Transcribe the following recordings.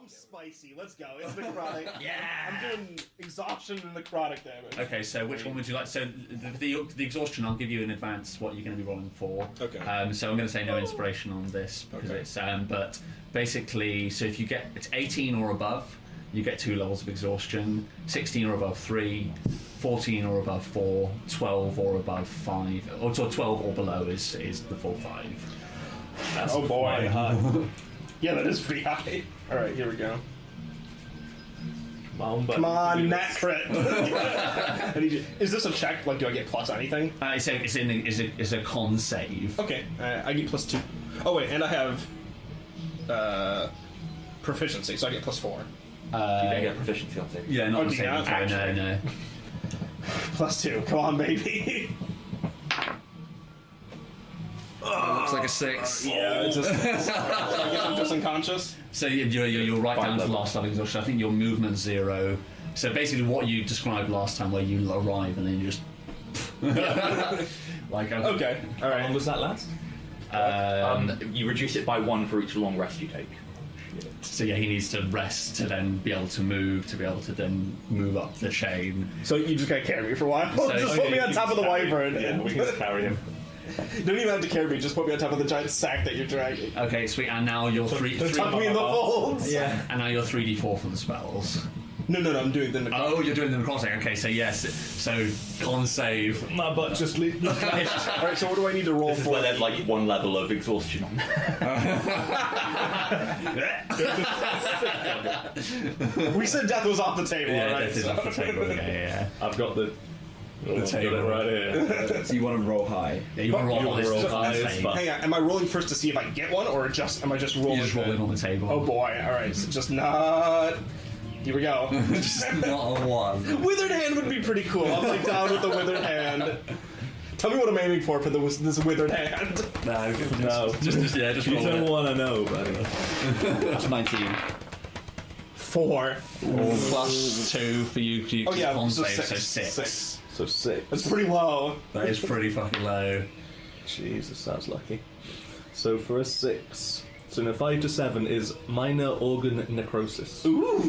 Something spicy. Let's go. It's necrotic. Yeah. I'm doing exhaustion and necrotic damage. Okay, so which one would you like? So the exhaustion, I'll give you in advance what you're going to be rolling for. Okay. So I'm going to say no inspiration on this because it's but basically, so if you get it's 18 or above, you get 2 levels of exhaustion. 16 or above 3, 14 or above 4, 12 or above 5, or 12 or below is the full 5. That's boy. Yeah, that is pretty high. All right, here we go. Come on, nat crit. Is this a check? Like, do I get plus anything? It's a con save. Okay, I get plus 2. Oh wait, and I have proficiency, so I get plus 4. You don't get proficiency on save. Yeah, not the same. No. Plus 2. Come on, baby. Looks like a 6. Yeah, it's just. I guess I'm just unconscious. So you're right down to the last level exhaustion. I think your movement's 0. So basically, what you described last time, where you arrive and then you just like okay, all right. How long does that last? You reduce it by 1 for each long rest you take. So yeah, he needs to rest to then be able to move, then move up the chain. So you just gotta carry me for a while. So, just put me on top of the wyvern. Yeah, we can just carry him. Don't even have to carry me. Just put me on top of the giant sack that you're dragging. Okay, sweet. And now you're Tuck me in the folds. Yeah. And now you're 3d4 for the spells. No. I'm doing the. Oh, you're doing the necrotic. Okay, so yes. So con save. My butt just leave. All right. So what do I need to roll This is for? where there's like 1 level of exhaustion on. We said death was off the table. Yeah, right? death is off the table. Yeah. I've got the table right here. So you want to roll high? Yeah, you want to roll on this. high, it's fine. Hang on. Am I rolling first to see if I get one, or am I just rolling? You're just rolling on the table. Oh boy! All right. So just not. Here we go. Just not a 1. Withered hand would be pretty cool. I'm like down with the withered hand. Tell me what I'm aiming for this withered hand. No. Just You roll don't it. want to know, buddy. That's 19. 4. Plus 2 for you. Oh yeah, con so save, 6. so 6. So 6. That's pretty low. That is pretty fucking low. Jesus, sounds lucky. So for a 6, so in a 5 to 7 is minor organ necrosis. Ooh.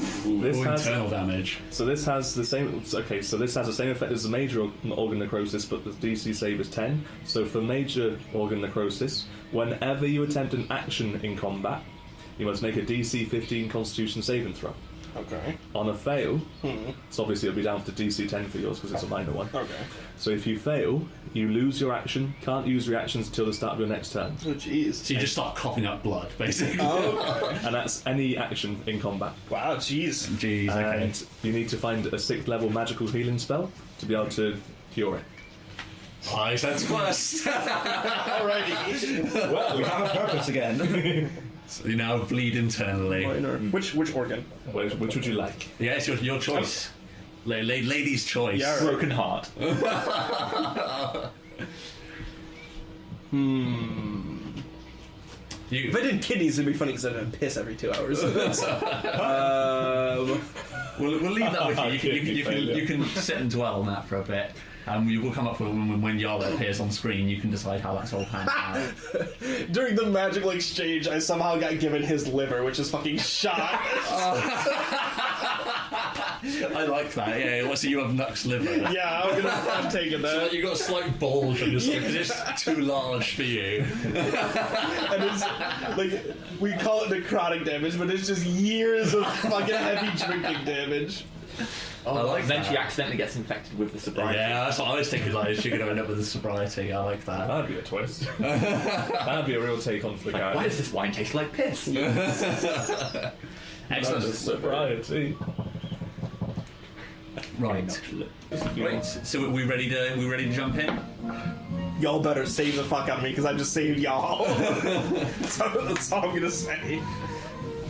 This has internal damage. so this has the same. Okay, so this has the same effect as the major organ necrosis, but the DC save is 10. So for major organ necrosis, whenever you attempt an action in combat, you must make a DC 15 Constitution saving throw. Okay. On a fail, so obviously it'll be down to DC 10 for yours because it's a minor one. Okay. So if you fail, you lose your action. Can't use reactions until the start of your next turn. Oh jeez. So you just start coughing up blood, basically. Oh, okay. And that's any action in combat. Wow, jeez. Jeez, okay. And you need to find a 6th level magical healing spell to be able to cure it. High sense first. Alrighty. Well, we have a purpose again. So you now bleed internally. Minor. Which organ? Which would you like? Yeah, it's your choice. Lady's choice. Yeah, right. Broken heart. If I did kidneys, it'd be funny because I'd have piss every 2 hours. We'll leave that with you. You can sit and dwell on that for a bit. We will come up with when Yara appears on screen. You can decide how that's all panned out. During the magical exchange, I somehow got given his liver, which is fucking shot. I like that. Yeah. So you have Nux liver. Yeah, I'm taking So that. you got a slight bulge on your stomach because it's too large for you. And it's like we call it necrotic damage, but it's just years of fucking heavy drinking damage. I like Then that. she accidentally gets infected with the sobriety. Yeah, that's what I was thinking. Like, she's going to end up with a sobriety. I like that. That'd be a twist. That'd be a real take on for the guy. Why does this wine taste like piss? Excellent. Sobriety. Right. So we ready to jump in? Y'all better save the fuck out of me because I just saved y'all. That's all I'm gonna say.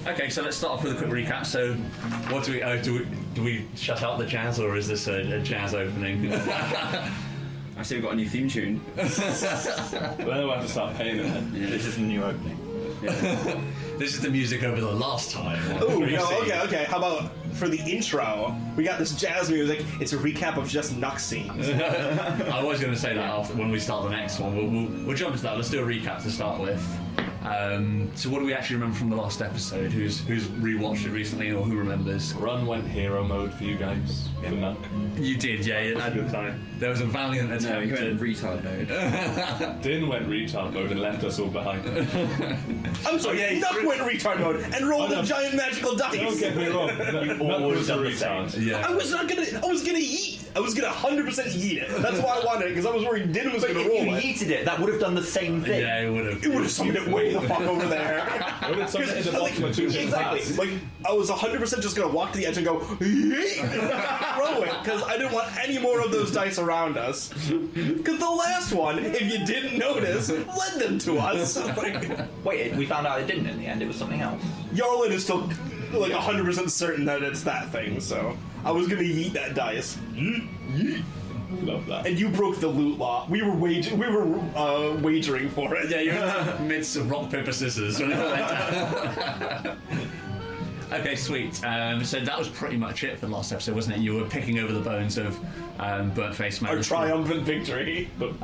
Okay, so let's start off with a quick recap. So, what do we shut out the jazz, or is this a jazz opening? I see we've got a new theme tune. Then we'll have to start paying it. Yeah. This is the new opening. Yeah. This is the music over the last time. Oh no, okay. How about for the intro? We got this jazz music. It's a recap of just Nux scenes. I was going to say that after when we start the next one. We'll jump into that. Let's do a recap to start with. So what do we actually remember from the last episode? Who's rewatched it recently, or who remembers? Run went hero mode for you guys. For Nuck. You did, yeah. That's a good time. There was a valiant attempt. No, you went in retard mode. Din went retard mode and left us all behind. I'm sorry, Nuck went retard mode and rolled a giant magical dice. Don't get me wrong. Nuck was a retard. Yeah. I was gonna yeet. I was gonna 100% yeet it. That's why I wanted it, because I was worried Din was gonna If roll you it. yeeted it, that would have done the same thing. Yeah, it would have. It would have summoned it way the fuck over there. It would have summoned it in the bottom of 2 Exactly. paths. Like, I was 100% just gonna walk to the edge and go, yeet, and throw it, because I didn't want any more of those dice around us. Because the last one, if you didn't notice, led them to us. Like, Wait, we found out it didn't in the end. It was something else. Yarlin is still like 100% certain that it's that thing, so I was gonna yeet that dice. Love that. And you broke the loot law. We were wagering for it. Yeah, you're in the midst of rock, paper, scissors. When it went down. Okay, sweet. So that was pretty much it for the last episode, wasn't it? You were picking over the bones of Burnt Face Man. Our triumphant victory. But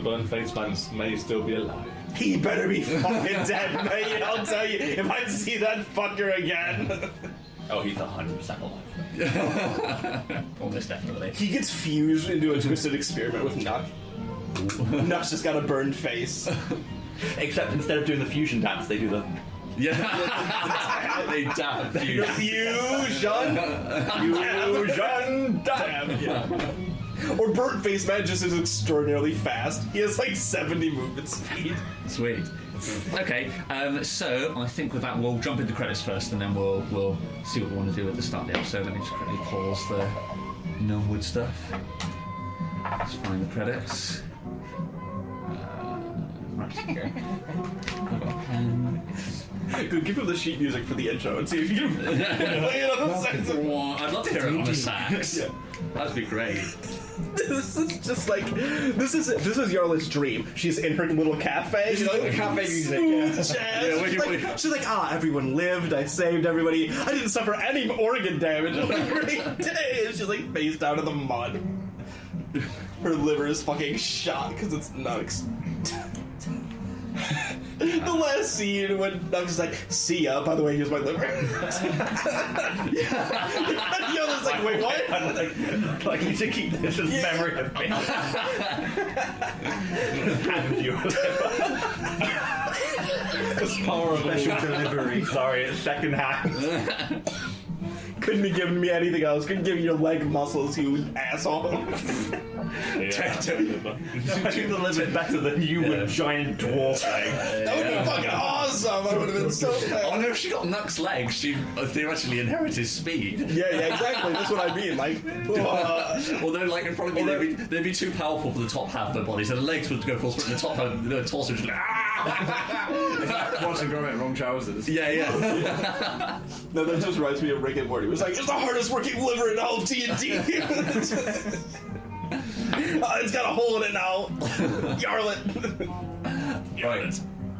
Burnt Face Fans may still be alive. He better be fucking dead, mate. I'll tell you, if I see that fucker again. Oh, he's 100% alive. Almost definitely. He gets fused into a twisted experiment with Nuck. Nuck's just got a burned face. Except instead of doing the fusion dance, they do the... Yeah. They dab The you. fusion! Fusion! Damn, yeah. Or Burnt Face Man just is extraordinarily fast. He has like 70 movement speed. Sweet. Okay, so I think with that we'll jump into credits first, and then we'll see what we want to do at the start of the episode. Let me just quickly pause the Gnomewood stuff. Let's find the credits. Right, okay. I've got a pen. Good, give him the sheet music for the intro and see if you can play it on the sax. I'd love to hear it on a sax. Yeah. That'd be great. This is just like this is Yarla's dream. She's in her little cafe. She's like cafe music, smooth yeah. jazz. Yeah, She's like, everyone lived. I saved everybody. I didn't suffer any organ damage. It was a great day. And she's like face down in the mud. Her liver is fucking shot because it's Nux. The last scene when Nux is like, "See ya." By the way, here's my liver. Yarla's like, "Wait, what?" Like, you should keep this as memory of me. Hand you a It's horrible. special delivery. Sorry, it's second hand. Couldn't have given me anything else. Couldn't give you your leg muscles, you asshole. I think the limit better than you with giant dwarf legs. That would have been fucking awesome. I would have been so Oh fast. no, if she got Nux legs, she theoretically inherited speed. Yeah, exactly. That's what I mean. Like, Although, like, it'd probably they'd be too powerful for the top half of their body, so the legs would go full sprint, the top half, the torso would just like, Watching Gromit in wrong trousers. yeah. no, that just reminds me of Rick and Morty. It was like, it's the hardest working liver in all of TNT. It's got a hole in it now. Yarlet. Right.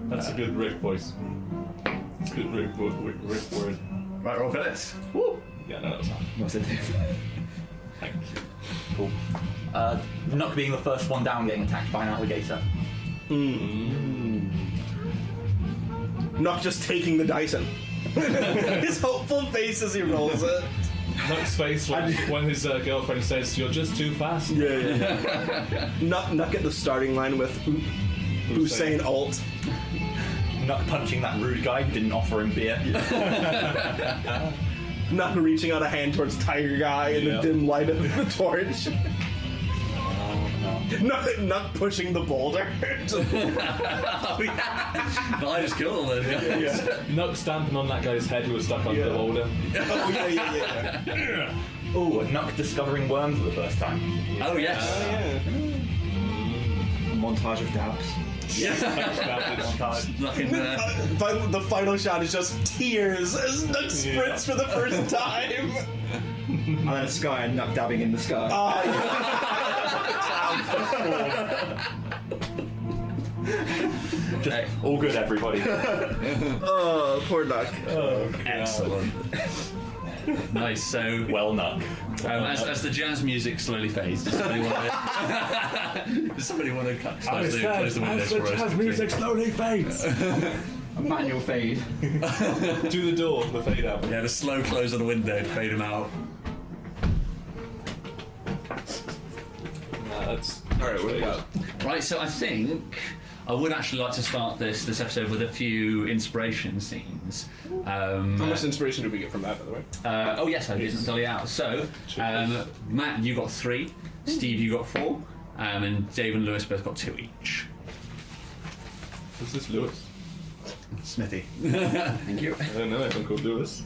That's a good Rick voice. It's a good Rick word. Right, roll credits. Woo. Yeah, no, that's not. What's it do? Thank you. Cool. Nuck being the first one down getting attacked by an alligator. Not just taking the Dyson. His hopeful face as he rolls it. Nuck's face when his girlfriend says, "You're just too fast." Yeah. Nuck at the starting line with Hussein ult. Nuck punching that rude guy who didn't offer him beer. Nuck reaching out a hand towards Tiger Guy in the dim light of the torch. Nuck pushing the boulder. No, I just killed all those guys. Nuck stamping on that guy's head who was stuck on the boulder. Oh, yeah. Oh, Nuck discovering worms for the first time. Oh yes. A montage of dabs. Fucking, The final shot is just tears as Nuck sprints for the first time. And then a sky and Nuck dabbing in the sky. Just all good, everybody. Oh, poor Nuck. excellent. Nice. So, Well, Nuck. as the jazz music slowly fades, does somebody want to close the windows for us? Music slowly fades. A manual fade. Do the door, the fade out. Yeah, the slow close of the window to fade him out. Nah, that's Alright, what do you got? Right, so I think I would actually like to start this episode with a few inspiration scenes. How much inspiration did we get from that, by the way? Oh yes, I didn't tell you out. So, Matt, you got 3. Steve, you got 4. And Dave and Lewis both got 2 each. Who's this Lewis? Smithy. Thank you. I don't know anyone called Lewis.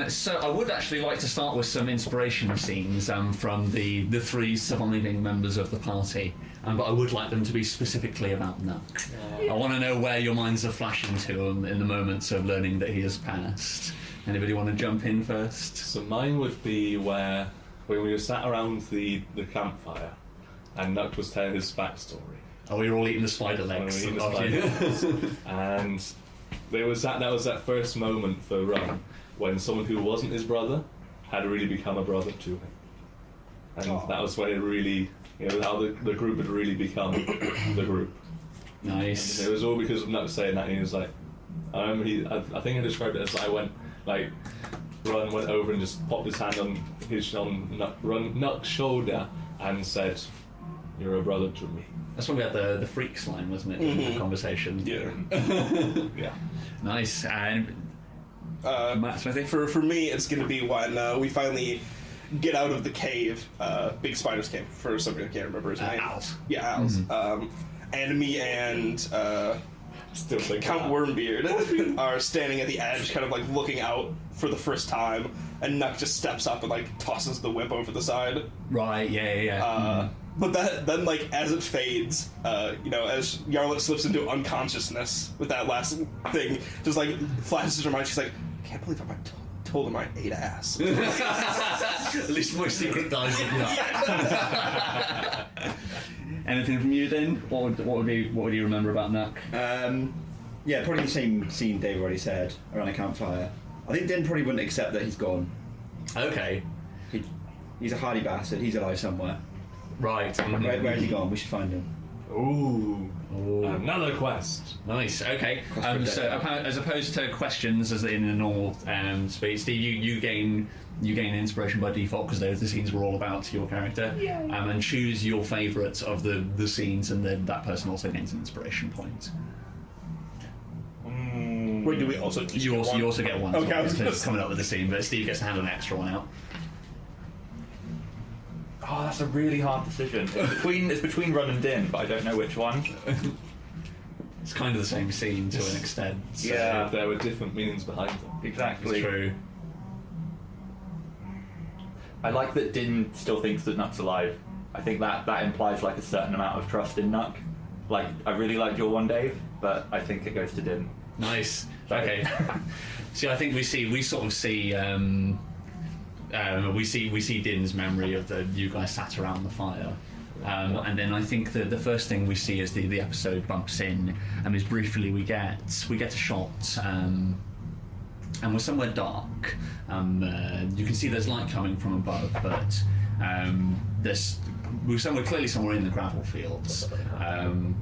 So I would actually like to start with some inspiration scenes from the 3 surviving members of the party, but I would like them to be specifically about Nuck. I want to know where your minds are flashing to him in the moments of learning that he has passed. Anybody want to jump in first? So mine would be when we were sat around the campfire and Nuck was telling his backstory. Oh, we were all eating the spider legs. When we were eating the spider legs. And that was that first moment for Ron when someone who wasn't his brother had really become a brother to him. And that was where it really, how the group had really become the group. Nice. And it was all because of Nuck saying that, and he was like, I remember I think I described it as Ron went over and just popped his hand on Nuck's shoulder and said, "You're a brother to me." That's when we had the freaks line, wasn't it? In the conversation. Yeah. Yeah. Nice. And Matt Smithy? For me, it's going to be when we finally get out of the cave, Big Spider's cave, for somebody I can't remember his name. Owls. Yeah, Owls. And me and Still thinking Count that. Wormbeard are standing at the edge, kind of like looking out for the first time, and Nuck just steps up and like tosses the whip over the side. Right, yeah. But then, like, as it fades, as Yarlet slips into unconsciousness with that last thing, just like flashes in her mind, she's like, I can't believe I told him I ate ass. At least my secret dies with Nuck. Anything from you then? What would you remember about Nuck? Yeah, probably the same scene Dave already said, around a campfire. I think Din probably wouldn't accept that he's gone. Okay. He's a hardy bastard, he's alive somewhere. Right. Where's he gone? We should find him. Ooh. Another quest. Nice. Okay. Quest for As opposed to questions as in a normal speed, Steve, you gain inspiration by default because the scenes were all about your character. Yeah. And choose your favourite of the scenes, and then that person also gains an inspiration point. Wait, do we also? You also get one. Okay, I was gonna for coming up with the scene, but Steve gets to hand an extra one out. Oh, that's a really hard decision. It's between Run and Din, but I don't know which one. It's kind of the same scene to an extent. So Yeah. There were different meanings behind them. Exactly. It's true. I like that Din still thinks that Nuck's alive. I think that implies like a certain amount of trust in Nuck. Like, I really liked your one, Dave, but I think it goes to Din. Nice. Okay. See, I think we see Din's memory of you guys sat around the fire, and then I think the first thing we see as the episode bumps in, is briefly we get a shot, and we're somewhere dark. You can see there's light coming from above, but we're clearly somewhere in the gravel fields.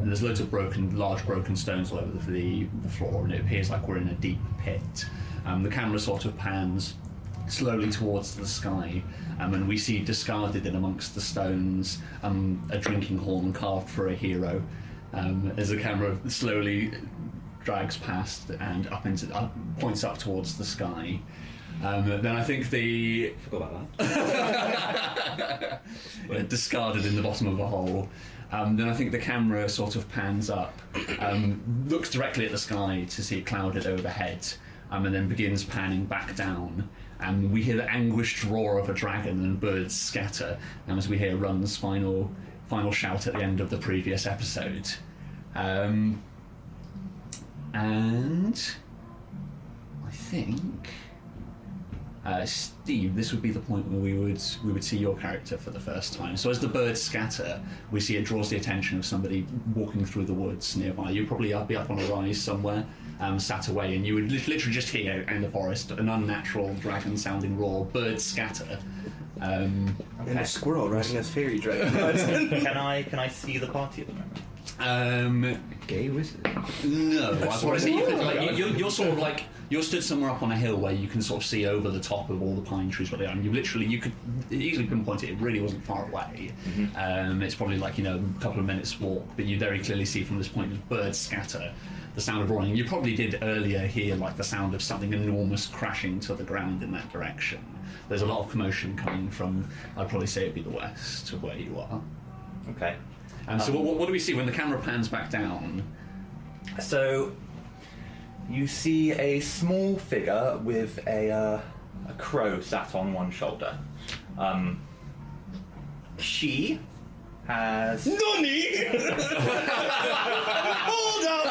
There's loads of large broken stones all over the floor, and it appears like we're in a deep pit. The camera sort of pans slowly towards the sky, and we see discarded in amongst the stones a drinking horn carved for a hero. As the camera slowly drags past and points up towards the sky. Then I think Forgot about that. discarded in the bottom of a hole. Then I think the camera sort of pans up, looks directly at the sky to see it clouded overhead, and then begins panning back down. And we hear the anguished roar of a dragon and birds scatter, as we hear Run's final shout at the end of the previous episode. And I think Steve, this would be the point where we would see your character for the first time. So as the birds scatter, we see it draws the attention of somebody walking through the woods nearby. You'd probably be up on a rise somewhere, sat away, and you would literally just hear in the forest an unnatural dragon-sounding roar. Birds scatter. And a squirrel riding a fairy dragon. Can I see the party at the moment? Gay wizard. No, I probably say you could, like, you're sort of like you're stood somewhere up on a hill where you can sort of see over the top of all the pine trees where they are. And you could easily pinpoint it. It really wasn't far away. It's probably like a couple of minutes walk, but you very clearly see from this point as birds scatter, the sound of roaring. You probably did earlier hear like the sound of something enormous crashing to the ground in that direction. There's a lot of commotion coming from. I'd probably say it'd be the west of where you are. Okay. So what do we see when the camera pans back down? So you see a small figure with a crow sat on one shoulder. She has. Nani? Hold up!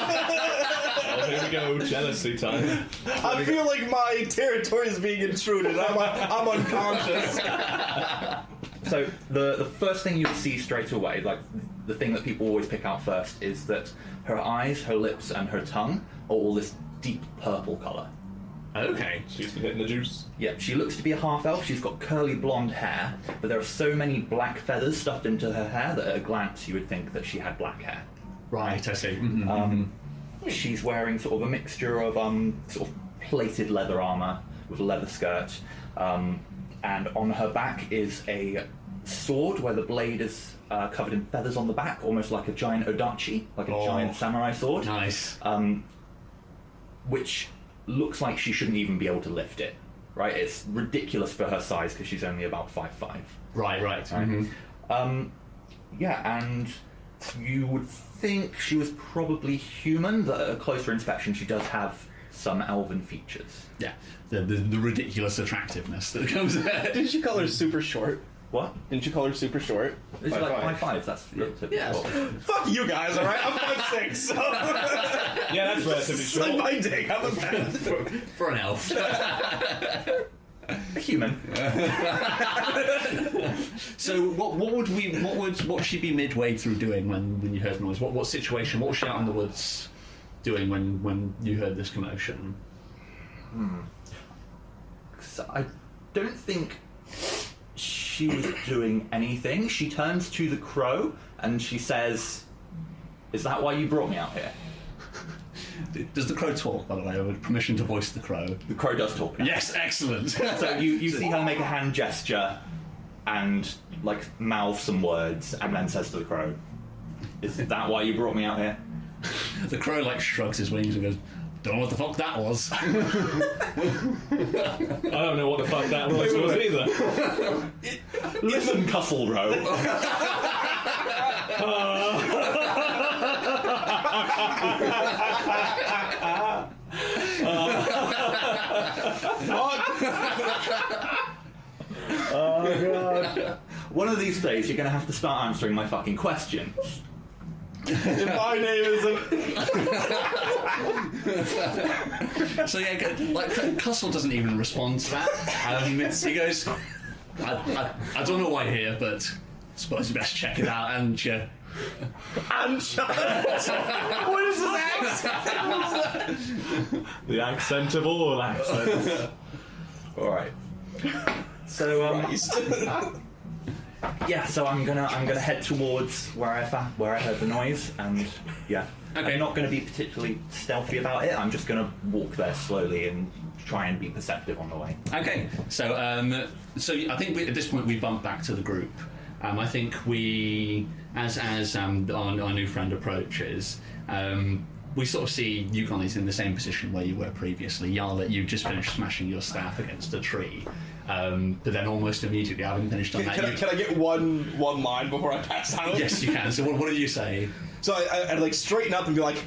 Oh, here we go, jealousy time. I feel like my territory is being intruded. I'm unconscious. So the first thing you see straight away, like the thing that people always pick out first, is that her eyes, her lips, and her tongue are all this deep purple colour. Okay. She's been hitting the juice. Yep, she looks to be a half-elf. She's got curly blonde hair, but there are so many black feathers stuffed into her hair that at a glance you would think that she had black hair. Right, I see. She's wearing sort of a mixture of sort of plated leather armour with a leather skirt, and on her back is a sword where the blade is covered in feathers on the back, almost like a giant odachi, like a giant samurai sword. Nice. Which looks like she shouldn't even be able to lift it, right? It's ridiculous for her size because she's only about 5'5". Right. Yeah, and you would think she was probably human, but at a closer inspection she does have some elven features. Yeah, the ridiculous attractiveness that comes there. Didn't you call her super short? What? Didn't you call her super short? It's like 5'5", that's relatively Yeah. short. Fuck you guys, alright? I'm 5'6", so... Yeah, that's relatively Suck short. my dick, I'm a bad. For an elf. A human. So what would she be midway through doing when you heard the noise? What situation? What was she out in the woods doing when you heard this commotion? So I don't think she was doing anything. She turns to the crow and she says, "Is that why you brought me out here?" Does the crow talk, by the way? I would permission to voice the crow. The crow does talk. Yes, excellent. So you see her make a hand gesture and like mouth some words and then says to the crow, "Is that why you brought me out here?" The crow like shrugs his wings and goes, "Don't know what the fuck that was." I don't know what the fuck that was either. Listen, Cusselrow. Oh god. One of these days you're going to have to start answering my fucking questions. If my name isn't... So yeah, like Cussle doesn't even respond to that. He goes, I don't know why you're here, but I suppose you best check it out, and What is this accent? The accent of all accents. Alright. So yeah, so I'm gonna head towards where I heard the noise, and yeah, Okay. I'm not gonna be particularly stealthy about it. I'm just gonna walk there slowly and try and be perceptive on the way. Okay, so I think at this point we bump back to the group. I think we, as our new friend approaches, we sort of see you guys in the same position where you were previously. Yarlet, you just finished smashing your staff against a tree, but then almost immediately, having finished on that, Can I get one line before I pass out? yes, you can. So what do you say? So I'd like straighten up and be like,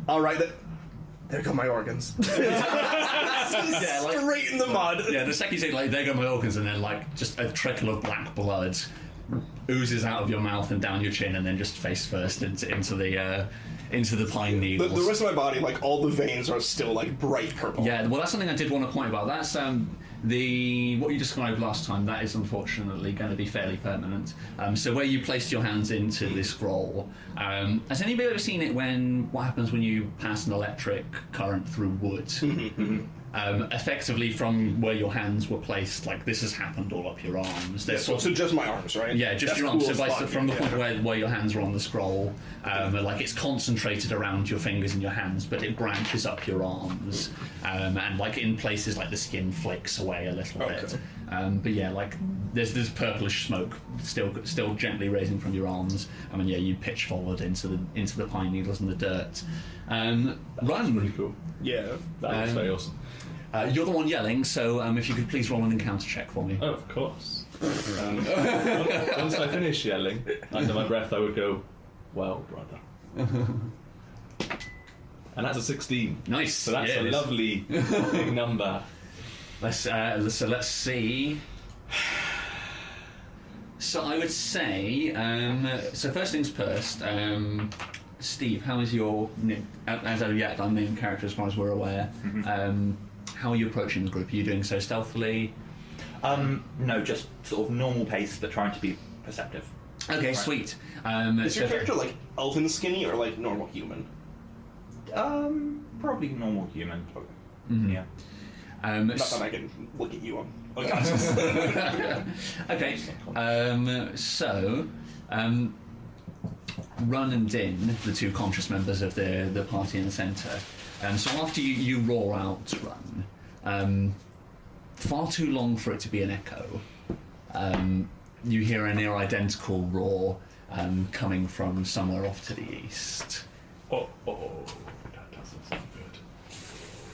all right, there go my organs. Yeah, like- Straight in the mud. Yeah, the second you say like there go my organs, and then like just a trickle of black blood oozes out of your mouth and down your chin, and then just face first into the pine needles. The rest of my body, like all the veins are still like bright purple. Yeah, well, that's something I did want to point about. That's what you described last time. That is unfortunately going to be fairly permanent. So where you placed your hands into this scroll, has anybody ever seen it? What happens when you pass an electric current through wood? effectively from where your hands were placed, like this has happened all up your arms. They're So just my arms, right? yeah, just That's your arms. cool So as fuck, from the yeah. point where your hands were on the scroll, like it's concentrated around your fingers and your hands, but it branches up your arms, and like in places like the skin flakes away a little bit. But yeah, like there's purplish smoke still gently raising from your arms. I mean, yeah, you pitch forward into the pine needles and the dirt. Run. Pretty cool. Yeah. That was very awesome. You're the one yelling, so if you could please roll an encounter check for me. Oh, of course. Once I finish yelling, under my breath, I would go, "Well, brother." And that's a 16. Nice. So that's Yeah, a it is. lovely big number. Let's see. So I would say, so first things first, Steve, how is your, as of yet, I'm main character as far as we're aware, how are you approaching the group? Are you doing so stealthily? No, just sort of normal pace, but trying to be perceptive. Okay, sweet. Is your character like elven skinny or like normal human? Probably normal human. Yeah. Not that I can look at you on unconscious. Okay, so Run and Din, the two conscious members of the party in the centre. So after you roar out Run, far too long for it to be an echo, you hear a near identical roar coming from somewhere off to the east. Oh, that doesn't sound good.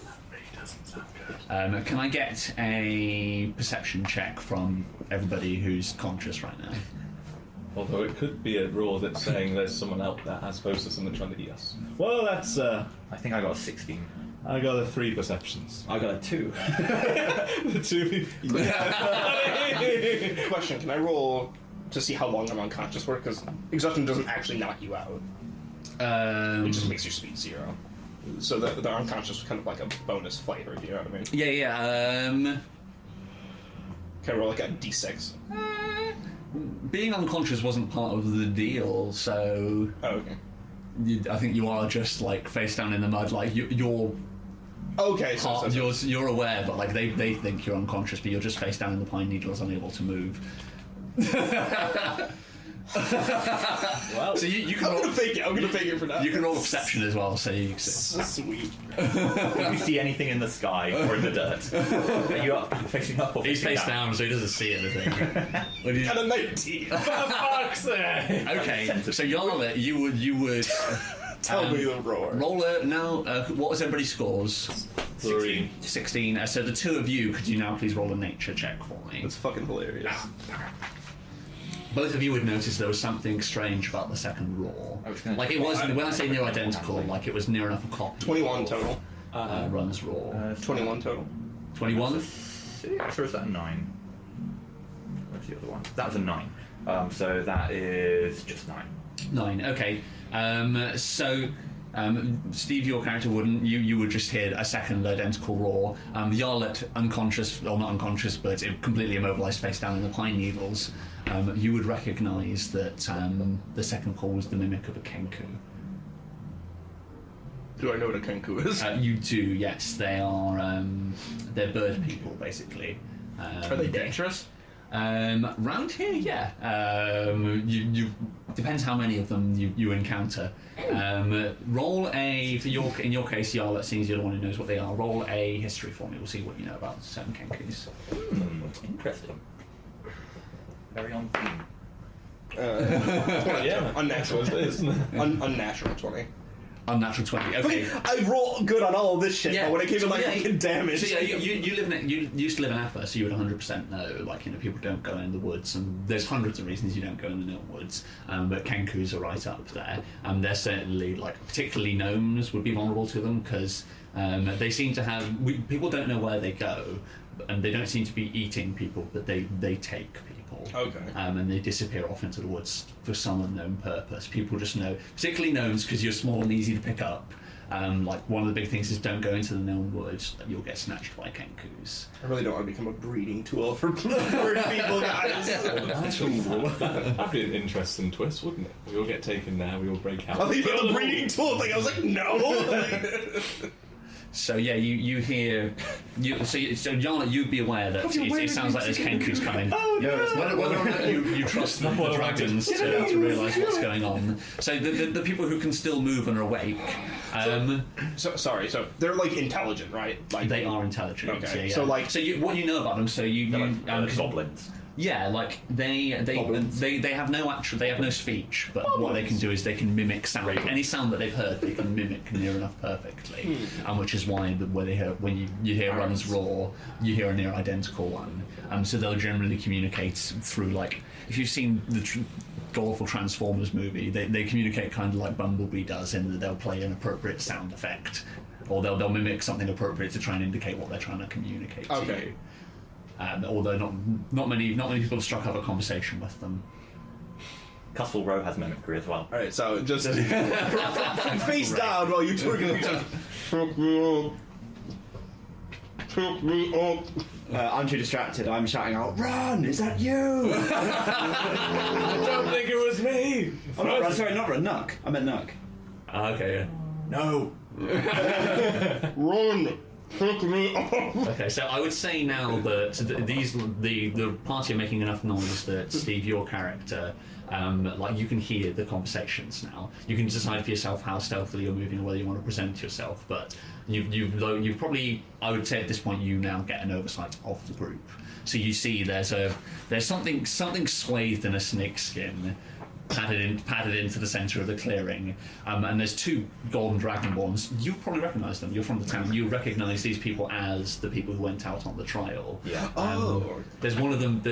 That really doesn't sound good. Can I get a perception check from everybody who's conscious right now? Although it could be a roar that's saying there's someone out there as opposed to someone trying to eat us. Well, that's, I think I got a 16. I got a 3 perceptions. I got a 2. The 2 people. Question: can I roll to see how long I'm unconscious for? Because exhaustion doesn't actually knock you out; it just makes your speed 0. So the unconscious is kind of like a bonus flavor. If you know what I mean? Yeah. Can I roll like a d6? Being unconscious wasn't part of the deal, so Oh, okay. I think you are just like face down in the mud. Like you're Okay, part, you're aware, but like they think you're unconscious, but you're just face down in the pine needles, unable to move. Well, So you can I'm roll, gonna fake it. I'm gonna fake it for now. you can roll a perception as well. So you So sweet. If you see anything in the sky or in the dirt, are you up, facing up or he's facing face down, so he doesn't see anything. What do you- Got a 19. for fuck's sake! okay, so Yarlet, you would Tell me the roar. roll a now. What was everybody's scores? 3. 16. So the two of you, could you now please roll a nature check for me? That's fucking hilarious. Both of you would notice there was something strange about the second roar. I was gonna- Like it was, when I say near identical, like it was near enough a copy. 21 total. Run's roar. 21 total. 21? 6, or is that a 9? Where's the other one? That was a 9. So that is just 9. 9. Okay. Steve, your character wouldn't. You would just hear a second identical roar. Yarlet, unconscious, or not unconscious, but completely immobilized, face down in the pine needles. You would recognise that the second call was the mimic of a kenku. Do I know what a kenku is? You do, yes. They are. They're bird people, basically. Are they dangerous? Round here, yeah. You depends how many of them you encounter. Roll a in your case, Yarlet, seems you're the one who knows what they are. Roll a history for me. We'll see what you know about certain kenkus. Interesting. Very on theme. 20. Yeah, Unnatural. that's what it is, isn't it? Unnatural 20. Unnatural 20. Okay. I roll good on all of this shit, but when it came to my fucking damage. So yeah, you live in you used to live in Atha, so you would 100% know. Like people don't go in the woods, and there's hundreds of reasons you don't go in the Niln woods. But kenkus are right up there. They're certainly particularly gnomes would be vulnerable to them because they seem to have. People don't know where they go, and they don't seem to be eating people, but they take people. Okay. And they disappear off into the woods for some unknown purpose. People just know, particularly gnomes, because you're small and easy to pick up. One of the big things is don't go into the known woods. You'll get snatched by kenkus. I really don't want to become a breeding tool for bird people, guys. That'd be an interesting twist, wouldn't it? We all get taken there, we all break out. I think the breeding tool thing. I was like, no. So yeah, you hear so Yana, you'd be aware that it sounds like there's Kenku's coming. Whether or not you trust the dragons to realise what's going on. So the people who can still move and are awake. Sorry, so they're like intelligent, right? Like They are intelligent. Okay. Yeah. So like, What you know about them? So Goblins. yeah, like they have no speech, but what they can do is they can mimic sound. Any sound that they've heard, they can mimic near enough perfectly, which is why when you hear one's roar, you hear a near identical one. So they'll generally communicate through, like, if you've seen the awful Transformers movie, they communicate kind of like Bumblebee does, in that they'll play an appropriate sound effect, or they'll mimic something appropriate to try and indicate what they're trying to communicate to you. Although not many people have struck up a conversation with them. Castle Row has mimicry as well. all right, so just face down while you two are going to took me up. Took me up. I'm too distracted. I'm shouting out, "Run! Is that you?" I don't think it was me. Oh, not Run. Sorry, not Run. Nuck. I meant Nuck. Okay. No. Run. Took me up. Okay, so I would say now that the party are making enough noise that Steve, your character, like, you can hear the conversations now. You can decide for yourself how stealthily you're moving, or whether you want to present yourself. But you've probably, I would say at this point, you now get an oversight of the group. So you see there's something swathed in a snake skin, padded into the centre of the clearing, and there's two golden dragonborns. You probably recognise them. You're from the town. You recognise these people as the people who went out on the trial. Yeah. There's one of them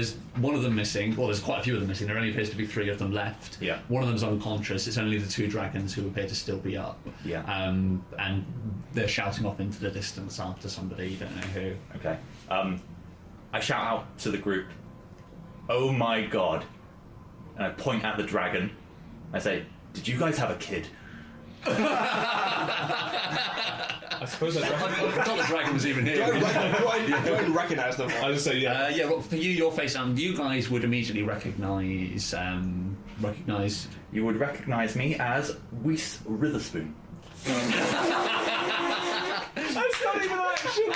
missing. Well, there's quite a few of them missing. There only appears to be 3 of them left. Yeah. One of them's unconscious. It's only the 2 dragons who appear to still be up. Yeah. And they're shouting off into the distance after somebody. You don't know who. Okay. I shout out to the group, "Oh my god." And I point at the dragon. I say, "Did you guys have a kid?" I suppose I forgot the dragon was even here. Do I recognize them? I just say yeah. Yeah, well, for you, your face, you guys would immediately recognise. You would recognise me as Whis Witherspoon. That's not even action.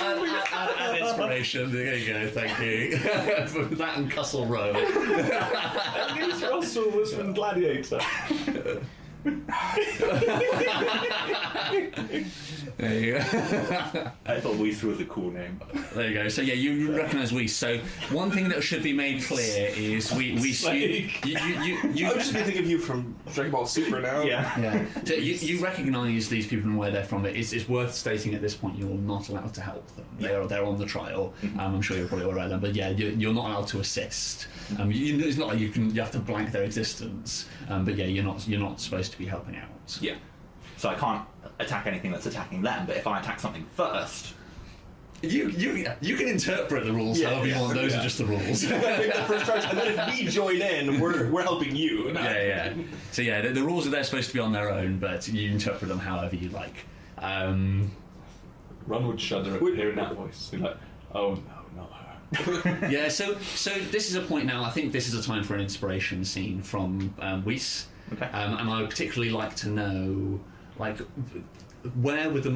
And inspiration. There you go. Thank you for that and Castle Row. At least Russell was from Gladiator. There you go. I thought Whis was a cool name. There you go. So yeah, you recognise Weiss. So one thing that should be made clear is we I'm just thinking of you from Dragon Ball Super now. Yeah. So you recognise these people and where they're from. It's worth stating at this point you're not allowed to help them. They're on the trial. I'm sure you're probably aware of them, but yeah, you're not allowed to assist. It's not like you have to blank their existence. But yeah, you're not supposed to be helping out. Yeah. So I can't attack anything that's attacking them, but if I attack something first... You can interpret the rules however you want. Those are just the rules. Make the first charge, and then if we join in, we're helping you. Yeah. So yeah, the rules are they're supposed to be on their own, but you interpret them however you like. Ron would shudder at hearing that voice. He'd be like, "Oh no, not her." Yeah. So this is a point now. I think this is a time for an inspiration scene from Weiss. Okay. And I would particularly like to know, like, where would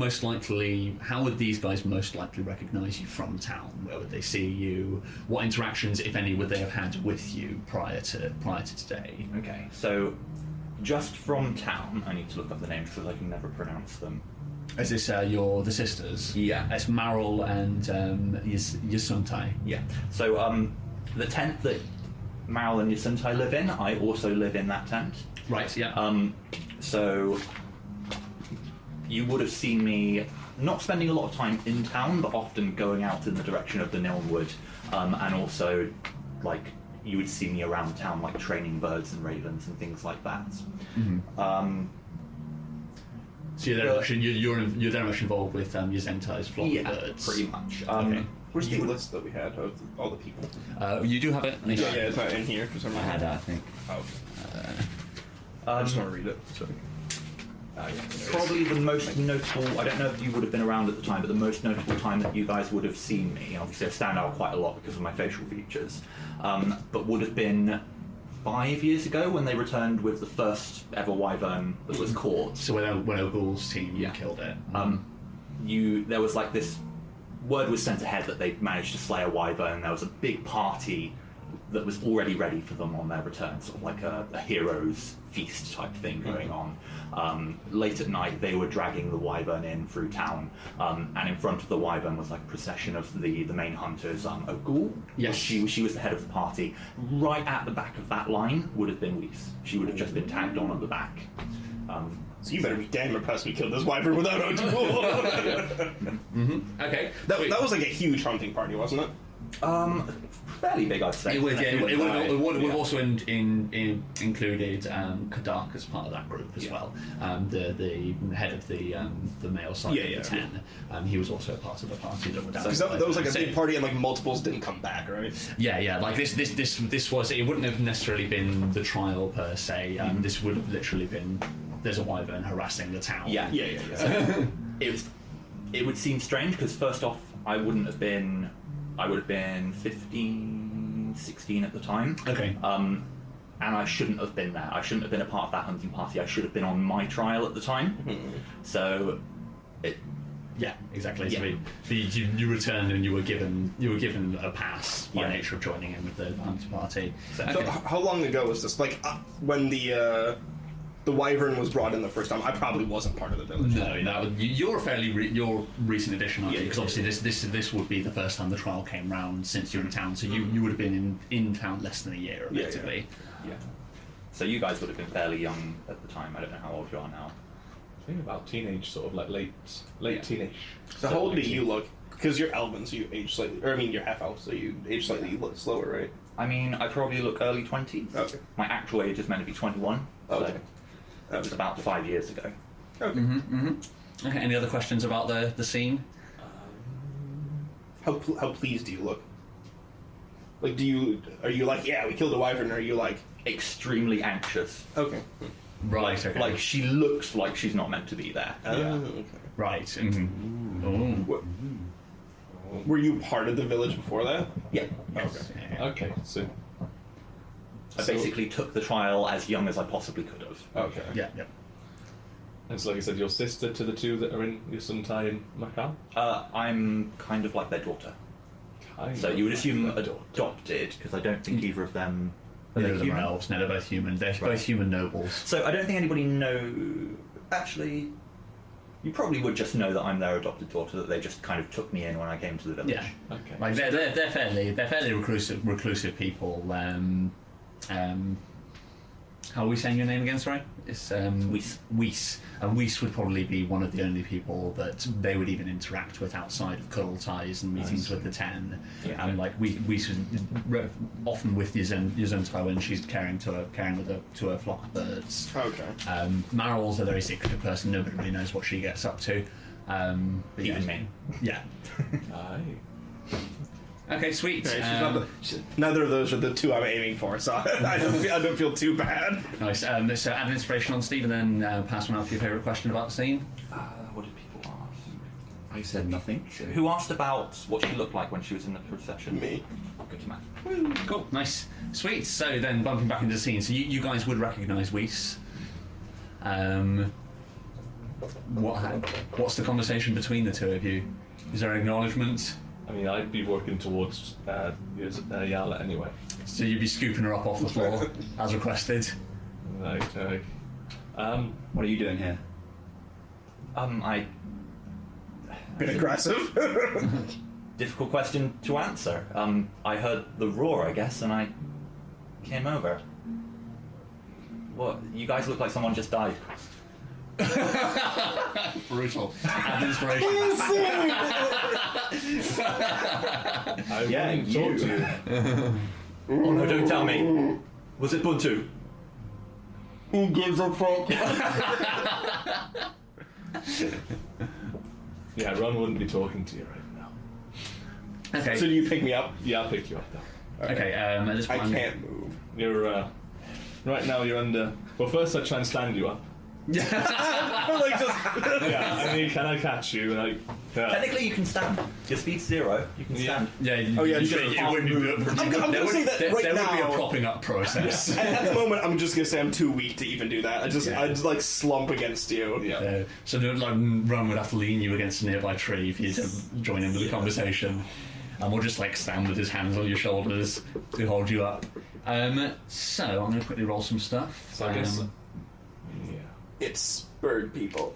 how would these guys most likely recognise you from town? Where would they see you? What interactions, if any, would they have had with you prior to today? Okay, so just from town, I need to look up the names because I can never pronounce them. Is this the sisters? Yeah. It's Maril and Yasuntai. Yeah. So the tent that Maril and Yasuntai live in, I also live in that tent. Right, yeah. So you would have seen me not spending a lot of time in town, but often going out in the direction of the Nilnwood, and also, like, you would see me around town, like training birds and ravens and things like that. Mm-hmm. So you're very much involved with Yazentai's flock of birds. Pretty much. Okay. Where's the list that we had of all the people? You do have it. Yeah, it's not in here for some reason. I had that, I think. Oh. I just want to read it. So. Probably the most notable, I don't know if you would have been around at the time, but the most notable time that you guys would have seen me, obviously I stand out quite a lot because of my facial features, but would have been 5 years ago when they returned with the first ever wyvern that was caught. So when O'Ghoul's team killed it. there was like this word was sent ahead that they'd managed to slay a wyvern. There was a big party that was already ready for them on their return, sort of like a hero's feast type thing going on. Late at night, they were dragging the wyvern in through town, and in front of the wyvern was like a procession of the main hunters. Ogul, yes, she was the head of the party. Right at the back of that line would have been Weiss. She would have just been tagged on at the back. So you better be damn impressed we killed this wyvern without O'Toole. Okay. That was like a huge hunting party, wasn't it? Fairly big, I'd say. It would have also included Kadak as part of that group as well. The head of the male side of the 10. He was also a part of the party that were down. Because that was like a big party and like multiples didn't come back, right? Yeah. Like this was, it wouldn't have necessarily been the trial per se. This would have literally been, there's a wyvern harassing the town. Yeah. It would seem strange because first off, I would have been 15, 16 at the time. Okay. And I shouldn't have been there. I shouldn't have been a part of that hunting party. I should have been on my trial at the time. So, yeah, exactly. Yeah. So you returned and you were given a pass by nature of joining in with the hunting party. So how long ago was this? Like when the wyvern was brought in the first time, I probably wasn't part of the village. No, you're a fairly your recent addition, aren't you? Because obviously this would be the first time the trial came round since you're in town. So you would have been in town less than a year, effectively. Yeah. So you guys would have been fairly young at the time. I don't know how old you are now. I think about teenage, sort of like late teenage. So how old do you look? Because you're elven, so you age slightly. Or I mean, you're half elf, so you age slightly slower, right? I mean, I probably look early 20s. Okay. My actual age is meant to be 21. Okay. So that was about 5 years ago. Okay. Okay. Any other questions about the scene? How pleased do you look? Like, are you like, yeah, we killed a wyvern, or are you like, Extremely anxious. okay. Right. Okay. Like she looks like she's not meant to be there. Okay. right. What, were you part of the village before that? Yeah. Okay. Okay, so I basically took the trial as young as I possibly could have. Okay. Yeah. and so like you said, your sister to the two that are in your son Tai and Macau. I'm kind of like their daughter. So you would assume adopted, because I don't think either of them are Neither they of them are human? elves. No, they're both human. They're both human nobles. So I don't think anybody Actually, you probably would just know that I'm their adopted daughter. That they just kind of took me in when I came to the village. Yeah. Okay. Like they're fairly reclusive people. How are we saying your name again? Sorry, it's Weiss. And Weiss would probably be one of the only people that they would even interact with outside of cuddle ties and meetings with the 10. Yeah. And like Weiss was often with Yuzuntai when she's caring to a flock of birds. Okay. Maryl's a very secretive person. Nobody really knows what she gets up to. But Even me. Yeah. Aye. Okay, sweet. Neither of those are the two I'm aiming for, so I don't feel too bad. Nice. So add an inspiration on Steve, and then pass one out for your favourite question about the scene. What did people ask? I said nothing. Who asked about what she looked like when she was in the procession? Me. Good man. Cool. Nice. Sweet. So then bumping back into the scene. So you guys would recognise Weiss. What's the conversation between the two of you? Is there acknowledgement? I mean, I'd be working towards Yala anyway. So you'd be scooping her up off the floor as requested. Right. What are you doing here? Bit aggressive. Difficult question to answer. I heard the roar, I guess, and I came over. What? You guys look like someone just died. Brutal. Add inspiration. I Yeah, wouldn't talk to you. Oh no, don't tell me. Was it Buntu? Who gives a fuck? Yeah, Ron wouldn't be talking to you right now. Okay. So do you pick me up? Yeah, I'll pick you up though. Okay. At this I point, can't move. You're right now. You're under. Well, first I try and stand you up. Like just. Yeah, I mean, can I catch you? Like, Technically, you can stand. Your speed's 0. You can stand. Yeah. Oh, yeah, You, sure. it wouldn't be. I'm gonna say that right there would be a now. propping up process. At the moment, I'm just gonna say I'm too weak to even do that. I just like slump against you. yeah. So like Ron would have to lean you against a nearby tree for you to join in with the conversation. And we'll just like stand with his hands on your shoulders to hold you up. So I'm going to quickly roll some stuff. So I guess. Yeah. It's bird people.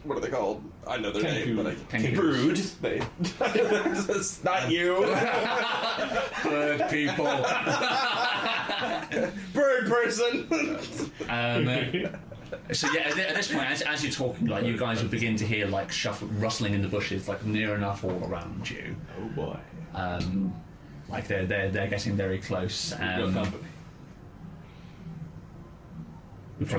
What are they called? I know their Kenku. name, but I Kenku. Brood. It's not you. Bird people. Bird person. So yeah, at this point, as you're talking, like you guys would begin to hear like rustling in the bushes, like near enough all around you. Oh boy. Like they're getting very close. Your company. You've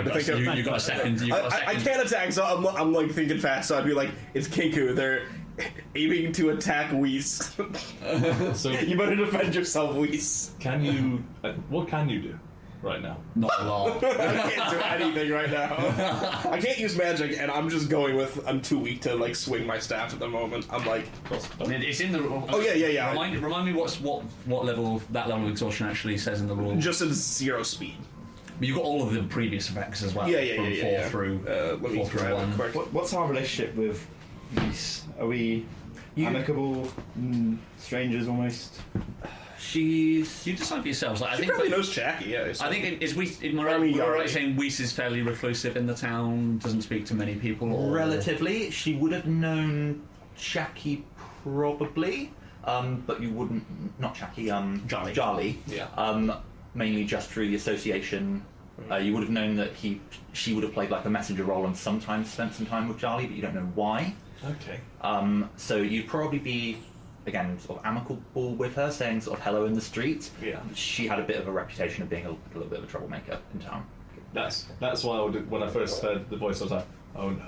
got a second. I can't attack, so I'm like thinking fast. So I'd be like, it's Kinku. They're aiming to attack Whis. So You better defend yourself, Whis. can you? What can you do right now? Not a lot. I can't do anything right now. I can't use magic, and I'm just going with. I'm too weak to like swing my staff at the moment. I'm like, I mean, it's in the. Oh, yeah. Remind me what level that level of exhaustion actually says in the rule. just at 0 speed. But you've got all of the previous effects as well. Yeah. From 4 through. Let me 4 through grab 1. it quick. What's our relationship with Reese? Are we amicable, strangers almost? You decide for yourselves. Like, I She think. probably knows Jackie. Yeah. I think is Weiss. Am I right, I mean, am I right yeah. saying Weiss is fairly reclusive in the town? Doesn't speak to many people. Or... Relatively, she would have known Jackie probably, but you wouldn't. Not Jackie. Jali. Yeah. Mainly just through the association. You would have known that she would have played like a messenger role and sometimes spent some time with Jali, but you don't know why. Okay. So you'd probably be, again, sort of amicable with her, saying sort of hello in the street. Yeah. She had a bit of a reputation of being a little bit of a troublemaker in town. That's why when I first heard the voice, I was like, oh no.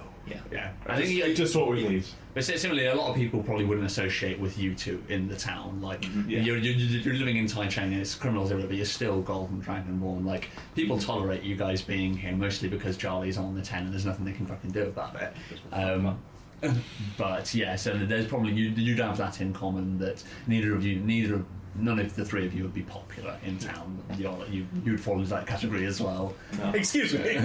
Yeah. I think Just what we need. But similarly, a lot of people probably wouldn't associate with you two in the town. Like Yeah. you're living in Tai Cheng, and it's criminals everywhere, but you're still Golden Dragonborn. Like people tolerate you guys being here mostly because Charlie's on the 10, and there's nothing they can fucking do about it. But yeah, so there's probably you'd have that in common that none of the three of you would be popular in town. You'd fall into that category as well. No. Excuse me.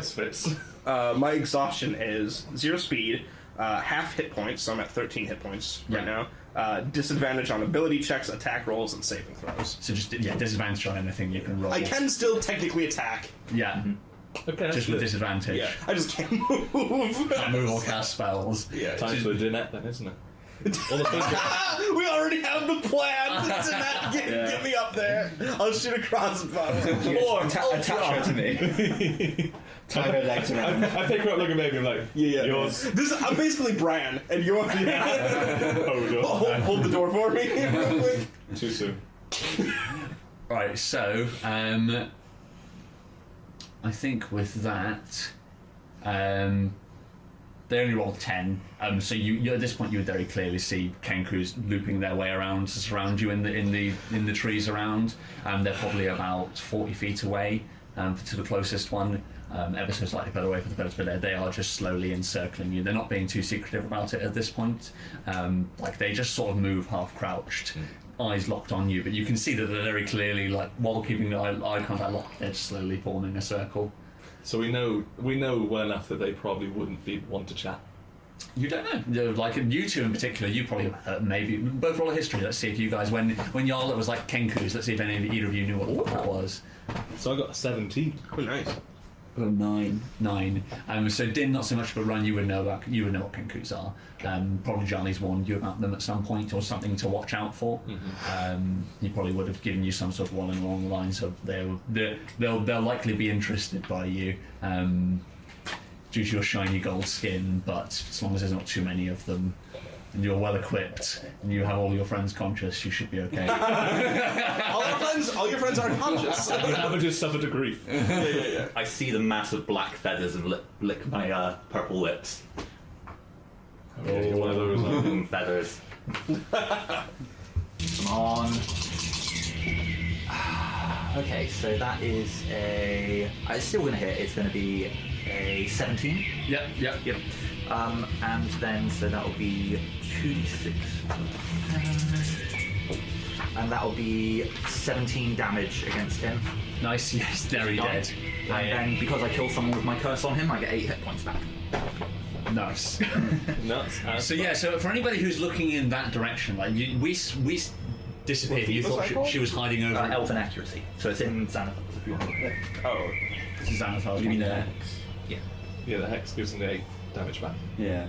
Fits. My exhaustion is 0 speed, half hit points, so I'm at 13 hit points right now. Disadvantage on ability checks, attack rolls, and saving throws. So just disadvantage on anything you can roll. I can still technically attack. Yeah. Okay. Just with disadvantage. Yeah, I just can't move. Can't move or cast spells. Yeah. Time for a dinette then, isn't it? All the We already have the plan. Get me up there. I'll shoot a crossbow. Attach her to me. Tie her legs around. I pick her up, look at baby, I'm like, Yeah. yours. I'm basically Bran, and you're. Hold the door for me. Real quick. Too soon. Right, so I think with that, they only rolled 10. So you at this point you would very clearly see Kenku's looping their way around to surround you in the trees around. They're probably about 40 feet away to the closest one. Ever so slightly further away from the birds, but they are just slowly encircling you. They're not being too secretive about it at this point. Like they just sort of move half crouched, eyes locked on you, but you can see that they're very clearly, like, while keeping the eye contact locked, they're just slowly forming a circle. So we know well enough that they probably wouldn't want to chat. You don't know. Like you two in particular, you probably maybe both roll a history. Let's see if you guys, when Yarlet was like Kenku's, let's see if either of you knew what that was. So I got a 17. Oh, nice. Oh, 9. 9. So Din not so much, but Run, you would know what Kenku's are. Probably Johnny's warned you about them at some point, or something to watch out for. He probably would have given you some sort of warning along the lines of they'll likely be interested by you due to your shiny gold skin, but as long as there's not too many of them and you're well equipped and you have all your friends conscious, you should be okay. all your friends are conscious. You haven't just suffered a grief. Yeah. I see the mass of black feathers and lick my purple lips. Okay, you're one of those. Feathers. Come on. Okay, so that is it's still going to hit. It's going to be a 17. Yep. Yep. And then, so that will be 2d6. And that will be 17 damage against him. Nice. Yes, there he dead. And then, because I kill someone with my curse on him, I get 8 hit points back. Nice. Nuts. So yeah, so for anybody who's looking in that direction, like we disappeared. You thought she was hiding over. Elven accuracy. So it's in Xanathars if you want to look at it. Oh, Xanathars. you mean there. Yeah. yeah, the hex gives them the 8 damage back. Yeah.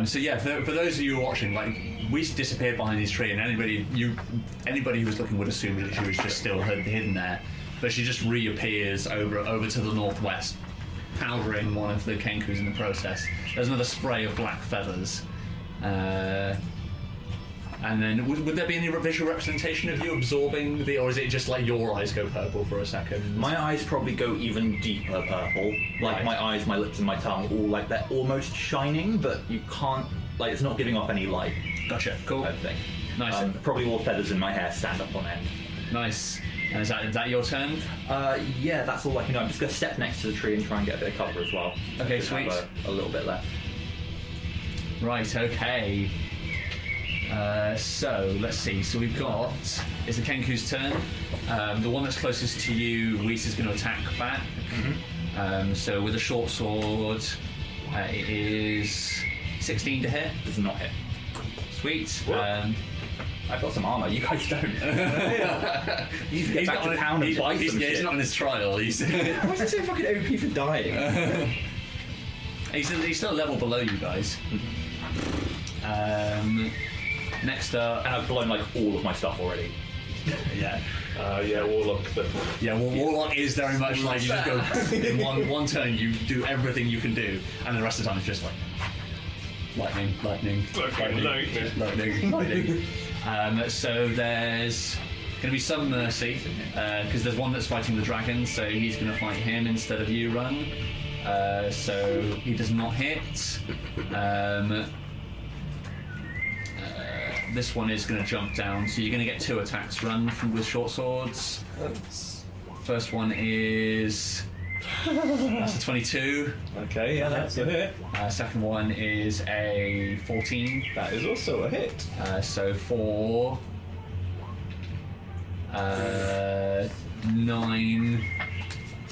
So yeah, for those of you watching, like we disappeared behind this tree, and anybody who was looking would assume that she was just still hidden there, but she just reappears over to the northwest, powdering one of the kenkus in the process. There's another spray of black feathers, and then would there be any visual representation of you absorbing the, or is it just like your eyes go purple for a second? My eyes probably go even deeper purple. Like Right. my eyes, my lips, and my tongue, all like they're almost shining, but you can't, like it's not giving off any light. Gotcha. Cool. Type thing. Nice. Probably all feathers in my hair stand up on end. Nice. And is that your turn? Yeah, that's all I can do. I'm just going to step next to the tree and try and get a bit of cover as well. Okay, Just have sweet. a little bit left. Right, okay. So, let's see. So we've got... It's the Kenku's turn. The one that's closest to you, Whis is going to attack back. So with a short sword, it is 16 to hit. Does not hit. Sweet. I've got some armor. You guys don't. You get back to town and he's, buy he's, some yeah, he's shit. not on his trial. He's, Why is it so fucking OP for dying? he's still a level below you guys. Next up... And I've blown like all of my stuff already. Yeah. Yeah, Warlock. Yeah, well, Warlock is very much like you just go in one turn, you do everything you can do, and the rest of the time it's just like lightning. So there's going to be some mercy because there's one that's fighting the dragon, so he's going to fight him instead of you, Run. So he does not hit. This one is going to jump down, so you're going to get 2 attacks, Run, with short swords. First one is... That's a 22. Okay, yeah, that's a hit. Second one is a 14. That is also a hit. So 4... 9...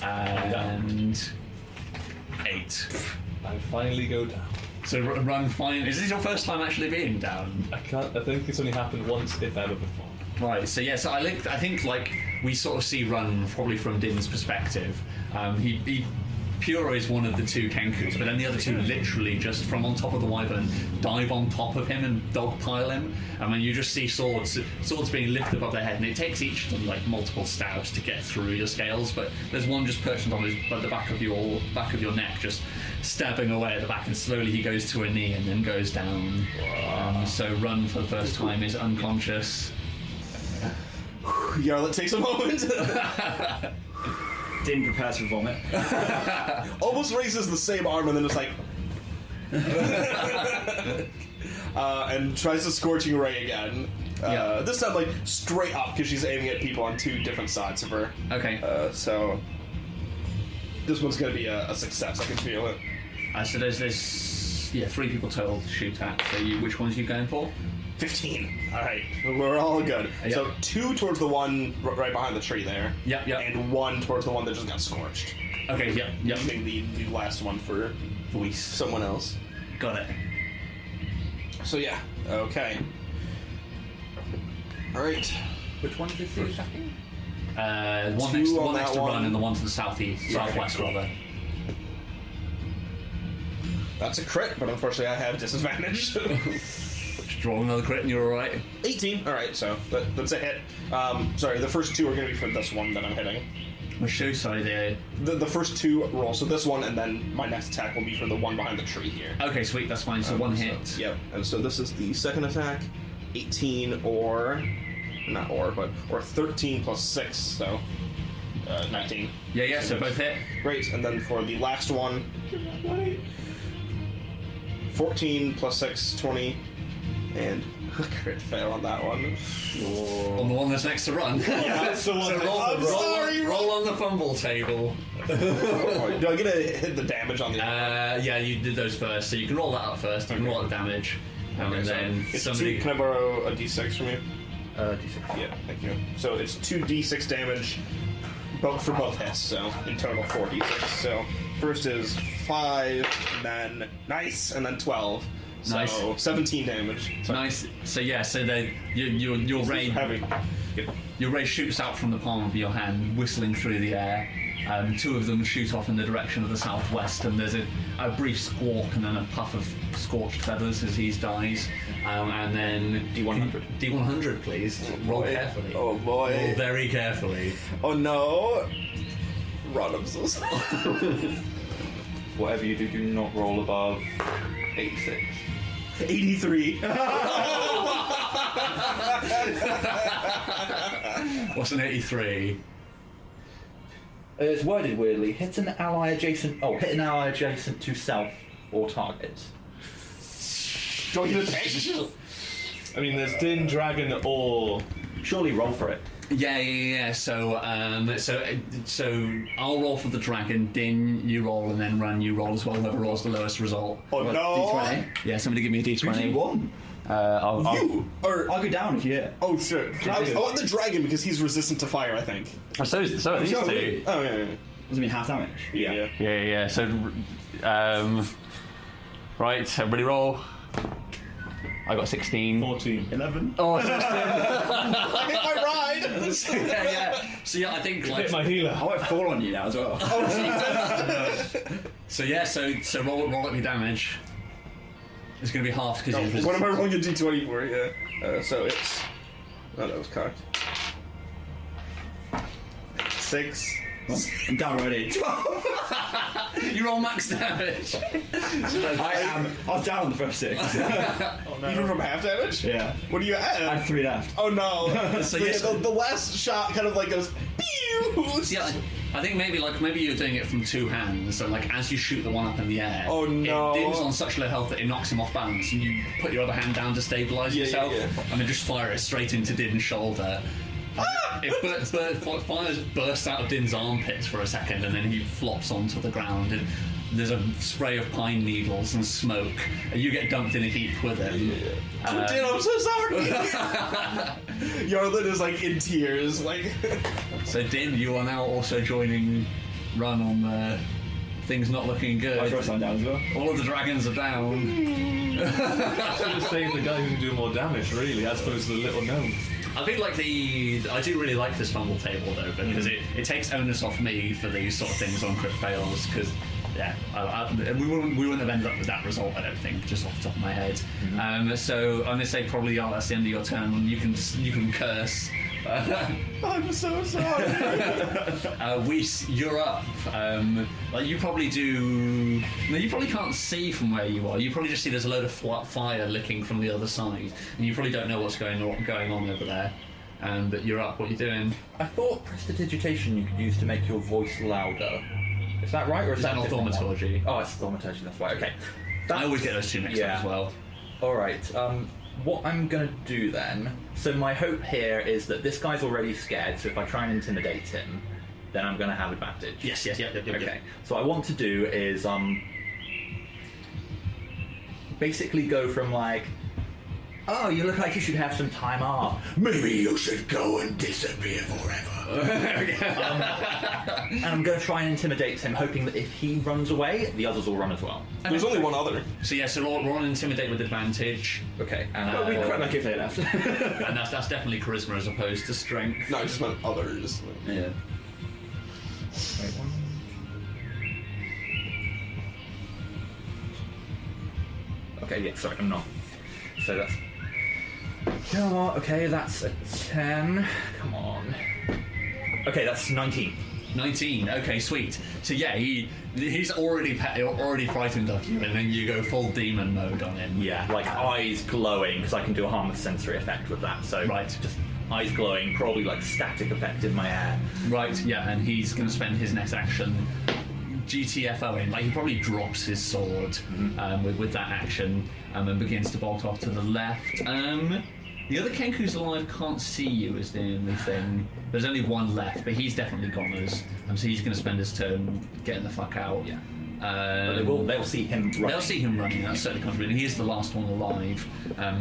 And... 8. I finally go down. So Run fine. Is this your first time actually being down? I think it's only happened once, if ever, before. Right, so yeah, so I think like we sort of see Run probably from Din's perspective. He Pura is one of the 2 Kenkus, but then the other 2 literally just from on top of the wyvern dive on top of him and dogpile him. And then you just see swords being lifted above their head, and it takes each of them like multiple stabs to get through your scales. But there's one just perched on the back of your neck, just stabbing away at the back, and slowly he goes to a knee and then goes down. So Run for the first time is unconscious. Yarl, it takes a moment. Din prepares for vomit. Almost raises the same arm and then just like... and tries the Scorching Ray again. Yeah. This time, like, straight up, because she's aiming at people on 2 different sides of her. Okay. So... This one's going to be a success, I can feel it. So there's 3 people total to shoot at. So which ones are you going for? 15. Alright, we're all good. Yep. So 2 towards the one right behind the tree there. Yep. And 1 towards the one that just got scorched. Okay, yep. Leaving the last one for Voice. someone else. Got it. So yeah, okay. Alright. Which one is this attacking? One 2 next, on one next that to one. Run and the one to the southwest rather. That's a crit, but unfortunately I have disadvantage. Just draw another crit and you're alright. 18. Alright, so that's a hit. Sorry, the first 2 are going to be for this one that I'm hitting. Which shows, sorry, The first 2 rolls, so this one, and then my next attack will be for the one behind the tree here. Okay, sweet, that's fine. So one hit. Yep, and so this is the second attack. 18 or 13 plus 6, so 19. Yeah, so both hit. Great, and then for the last one, 14 plus 6, 20, and Crit fail on that one. On the one that's next to run. That's the one. So roll on the fumble table. Do I get to hit the damage on the? Yeah, you did those first, so you can roll that up first. You can roll the damage, and then it's somebody. Can I borrow a d6 from you? D6. Yeah, thank you. So it's 2d6 damage, both for both hits. So in total 4d6. So first is 5, and then 12. So Nice. 17 damage. So Nice. So yeah, so then your ray heavy. your ray shoots out from the palm of your hand, whistling through the air. Two of them shoot off in the direction of the southwest, and there's a brief squawk and then a puff of scorched feathers as he dies. And then D100. D100, please. Roll carefully. Oh boy. Roll very carefully. Oh no. Run, I'm so sorry. Whatever you do, do not roll above 86. 83. What's an 83? It's worded weirdly. Hit an ally adjacent to self or target. Don't get attacked. I mean, there's Din, Dragon, or Surely roll for it. Yeah. So I'll roll for the dragon. Din, you roll, and then Run, you roll as well. Whoever rolls the lowest result. Oh no. D20. Yeah, somebody give me a d20. D1. You or I'll go down if you hit. oh sure. I want the dragon because he's resistant to fire. I think. So are these sure, two. really? Oh yeah. Does it mean half damage? Yeah. Yeah. So, right, everybody roll. I got 16. 14. 11. Oh, I hit my ride. yeah. So yeah, I think like Hit my healer. I might fall on you now as well. so roll up your damage. It's gonna be half because What am I rolling a d20 for? Yeah. So it's. Oh, that was cocked. 6. I'm down already. you roll max damage. I was down on the first 6. Even from half damage? Yeah. What do you I had add? 3 left. Oh no. So the, yes- the last shot kind of like goes. Pew! Yeah, I think maybe you're doing it from two hands. So like as you shoot the one up in the air, Oh, no. it Din's on such low health that it knocks him off balance, and you put your other hand down to stabilize Yeah, yourself, yeah. and then just fire it straight into Din's shoulder. Fires bursts out of Din's armpits for a second, and then he flops onto the ground. And there's a spray of pine needles and smoke, and you get dumped in a heap with him. Oh, Din, I'm so sorry. Yarlin is like in tears, like. So Din, you are now also joining Run on things not looking My good. first time down as well. All of the dragons are down. Should have saved the guy who can do more damage, really, as opposed to the little gnome. I think I do really like this fumble table though, because it takes onus off me for these sort of things on crit fails, because yeah, we wouldn't have ended up with that result, I don't think, just off the top of my head. So I'm gonna say probably that's the end of your turn, and you can curse. I'm so sorry. Whis, you're up. Like you probably do. No, you probably can't see from where you are. You probably just see there's a load of fire licking from the other side, and you probably don't know what's going on over there. But you're up. What are you doing? I thought prestidigitation you could use to make your voice louder. Is that right, or is that not a different one? thaumaturgy? Oh, it's thaumaturgy. That's right. Okay. I always get those two mixed up Yeah. as well. All right. What I'm gonna do then? So my hope here is that this guy's already scared. So if I try and intimidate him, then I'm gonna have advantage. Yes. Okay. So what I want to do is basically go from like, oh, you look like you should have some time off. Maybe you should go and disappear forever. And I'm going to try and intimidate him, hoping that if he runs away, the others will run as well. There's only one other. So yeah, so roll an intimidate with advantage, Okay. And Well, we'd quite like if they left. and that's definitely charisma as opposed to strength. No, I just meant others. Yeah. wait, one. Okay, yeah, sorry, I'm not. So that's. Come on, okay, that's a 10. Come on. Okay, that's 19. 19. Okay, sweet. So yeah, he's already frightened of you, and then you go full demon mode on him. Yeah, like eyes glowing, because I can do a harmless sensory effect with that. So Right. just eyes glowing, probably like static effect in my hair. Right. Yeah, and he's going to spend his next action GTFOing. Like he probably drops his sword with that action and begins to bolt off to the left. The other Kenku's alive can't see you is the only thing. There's only one left, but he's definitely goners. So he's going to spend his turn getting the fuck out. Yeah. But they'll see him running. They'll see him running, that's certainly confident. He is the last one alive.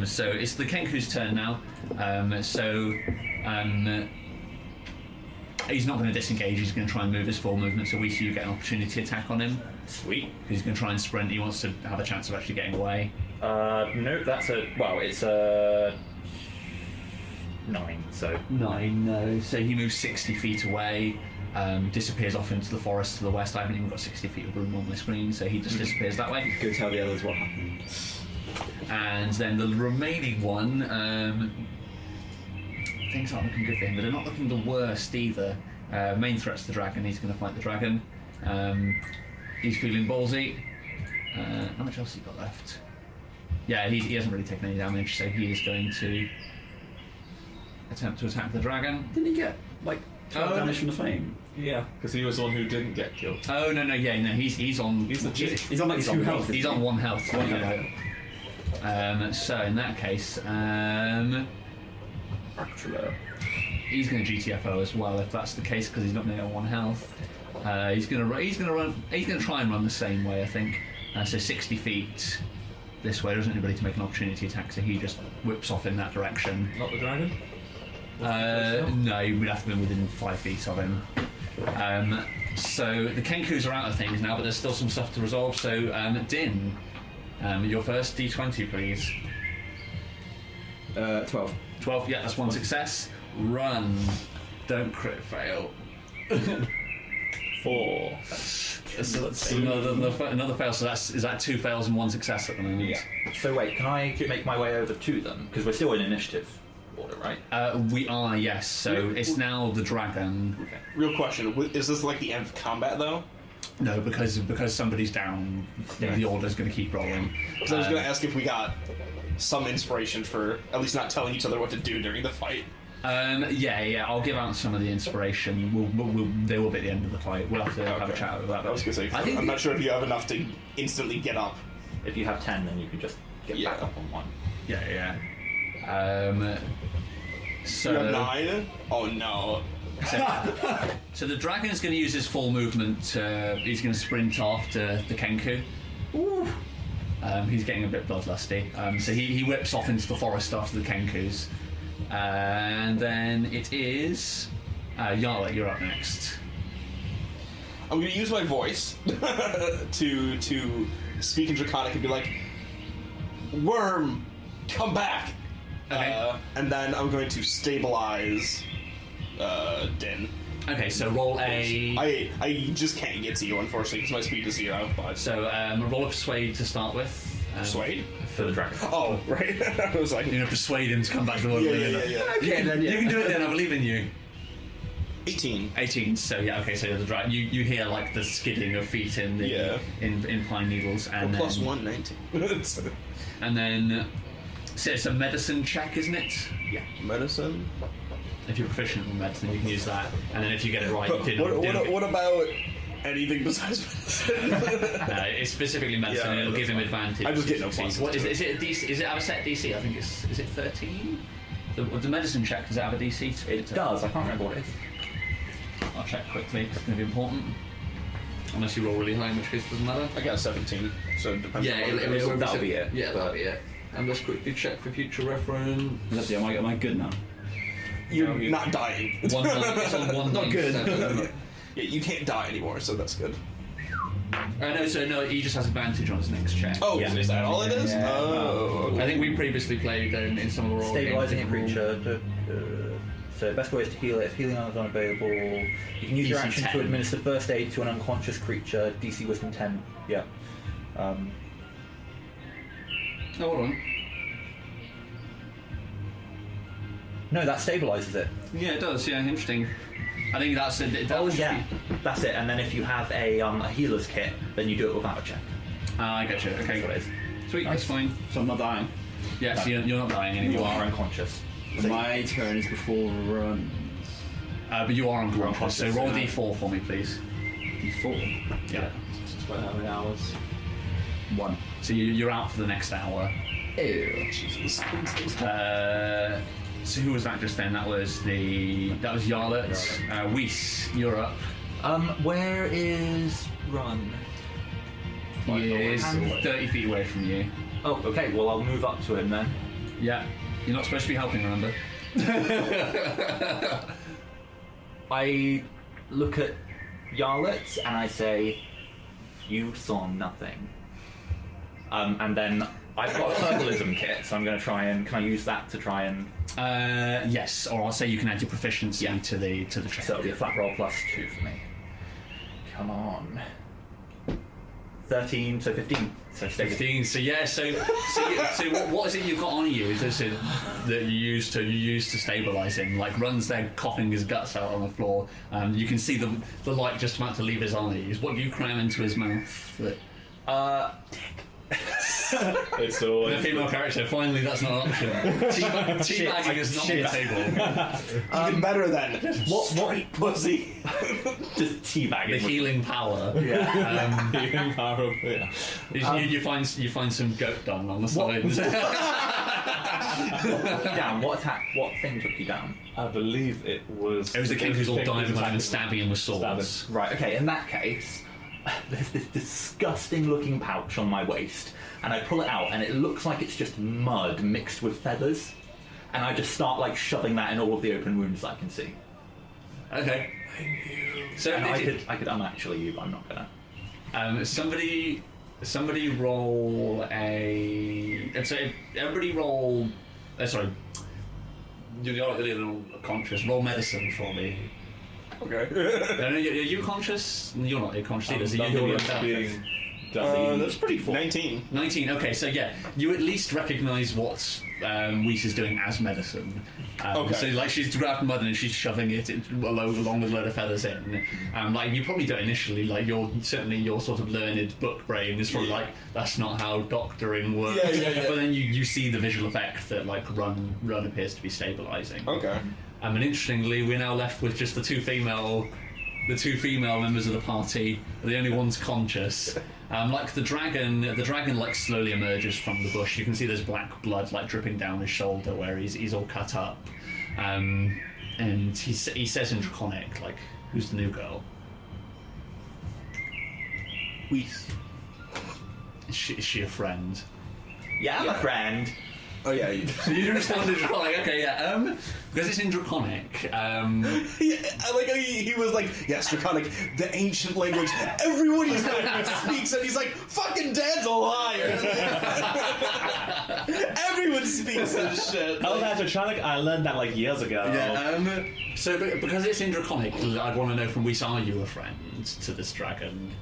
So it's the Kenku's turn now. He's not going to disengage, he's going to try and move his full movement, so we see you get an opportunity attack on him. Sweet. He's going to try and sprint, he wants to have a chance of actually getting away. No, that's it's a 9, so... 9, no. So he moves 60 feet away, disappears off into the forest to the west. I haven't even got 60 feet of room on my screen, so he just disappears that way. Go tell the others what happened. And then the remaining one, things aren't looking good for him, but they're not looking the worst either. Main threat's the dragon, he's going to fight the dragon. He's feeling ballsy. How much else has he got left? Yeah, he hasn't really taken any damage, so he is going to attempt to attack the dragon. Didn't he get, 12 damage from the flame? Yeah, because he was the one who didn't get killed. Oh, no, he's on... He's legit. He's on 2 health. He's on 1 health. So in that case, he's going to GTFO as well if that's the case, because he's not going to get 1 health. He's going to try and run the same way, I think. So 60 feet this way. There isn't anybody to make an opportunity attack, so he just whips off in that direction. Not the dragon? No, we'd have to be within 5 feet of him. So the Kenkus are out of things now, but there's still some stuff to resolve. So Din, your first D20, please. 12. 12, yeah, that's 1 success. Run. Don't crit fail. 4. So that's another fail, so is that 2 fails and 1 success at the moment? Yeah. So wait, can I make my way over to them? Because we're still in initiative order, right? We are, yes. So it's now the dragon. Okay. Real question: is this like the end of combat though? No, because somebody's down, the order's going to keep rolling. Because I was going to ask if we got some inspiration for at least not telling each other what to do during the fight. Yeah, I'll give out some of the inspiration. They will be at the end of the fight. We'll have to have a chat about that. I was going to say, I'm not sure if you have enough to instantly get up. If you have 10, then you can just get back up on 1. Yeah. So You have 9? Oh no. So the dragon's going to use his full movement. He's going to sprint after the Kenku. Ooh. He's getting a bit bloodlusty. So he whips off into the forest after the Kenkus. And then it is... Yarla, you're up next. I'm going to use my voice to speak in Draconic and be like, Worm, come back! Okay. And then I'm going to stabilize Din. Okay, so roll a... I just can't get to you, unfortunately, because my speed is 0. But So roll a persuade to start with. Persuade? For the dragon. Oh, right. I was like... You're going to persuade him to come back to the world. Yeah. Okay, then, yeah. You can do it then, I believe in you. 18. 18, so yeah, okay, so the dragon, you hear like the skidding of feet in the in pine needles, and Plus then, 1, 19. and then so it's a medicine check, isn't it? Yeah. Medicine? If you're proficient in medicine, you can use that, and then if you get it right, you can. What about anything besides medicine? It's specifically medicine, and it'll give him advantage. I just get no Succeed. pluses What to is it? A DC? Is it have a set DC? I think is it 13? The medicine check, does it have a DC? It does, I can't remember what it is. I'll check quickly. It's going to be important. Unless you roll really high, in which case it doesn't matter. I got 17, so it depends. Yeah, that'll be it. Yeah, that'll be it. And let's quickly check for future reference. Let's see, am I good now? You're not dying. It's on 197. Yeah, you can't die anymore, so that's good. No, he just has advantage on his next check. Oh, yeah. is that all it is? Yeah. Oh, okay. I think we previously played in some of the role Stabilizing a games. creature. So best way is to heal it. If healing is unavailable, you can use your DC action 10. to administer first aid to an unconscious creature. DC Wisdom 10. Yeah. Oh, hold on. No, that stabilizes it. Yeah, it does. Yeah, interesting. I think that's it. That's it. And then if you have a healer's kit, then you do it without a check. I get you. Okay, That's what it is. sweet. That's fine. So I'm not dying. Yeah, so you're not dying anymore. You are unconscious. So my turn is before runs. But you are unconscious. So roll a unconscious, d4 for me, please. 24. Yeah. It's about how many hours? 1. So you're out for the next hour. Ew. Jesus. So who was that just then? That was Yarlet. Weiss, you're up. Where is Run? He is away. 30 feet away from you. Oh, okay. Well, I'll move up to him then. Yeah. You're not supposed to be helping, remember? I look at Yarlet and I say, "You saw nothing." And then I've got a herbalism kit, so I'm going to try and. Can I use that to try and? Yes, or I'll say you can add your proficiency to the check. So it'll be a flat roll plus 2 for me. Come on. 13, so 15. So stay 15. So yeah. So what is it you've got on you? That you use to stabilize him? Like Run's there coughing his guts out on the floor. You can see the light just about to leave his eyes. What do you cram into his mouth? It's The always female character. Finally, that's not an option. Teabagging is not on the table. Even better then. What Pussy. just teabagging? The healing power. Yeah. healing power of You find some goat dung on the side. Down. What attack? What thing took you down? I believe it was. It was the king who's all king diving on him and attacking stabbing him with swords. Stabbing. Right. Okay. In that case, there's this disgusting-looking pouch on my waist, and I pull it out, and it looks like it's just mud mixed with feathers, and I just start like shoving that in all of the open wounds I can see. Okay. So And I could actually you, but I'm not gonna. Somebody roll a. So everybody roll. Sorry. You're a little conscious. Roll medicine for me. Okay. Are you conscious? You're not. You're conscious either. So None you're of it's being That's pretty full. 19. 19. Okay, so yeah, you at least recognise what Weiss is doing as medicine. Okay. So like she's grabbed mud and she's shoving it along with a load of feathers in. Like you probably don't initially. Like your sort of learned book brain is probably like that's not how doctoring works. Yeah. But then you see the visual effect that like Run appears to be stabilising. Okay. And interestingly, we're now left with just the two female members of the party, are the only ones conscious. Like the dragon like slowly emerges from the bush. You can see there's black blood like dripping down his shoulder where he's all cut up. And he says in Draconic, like, who's the new girl? Weiss. Is she a friend? Yeah, I'm a friend. Oh yeah. So you respond in Draconic, okay, yeah. Because it's in Draconic. Yeah, I like how he was like, yes, Draconic, the ancient language everyone speaks, and he's like, fucking Dad's a liar. Everyone speaks this shit. Oh, that's Draconic. I learned that like years ago. Yeah, so because it's in Draconic, I'd want to know from Weiss, are you a friend to this dragon?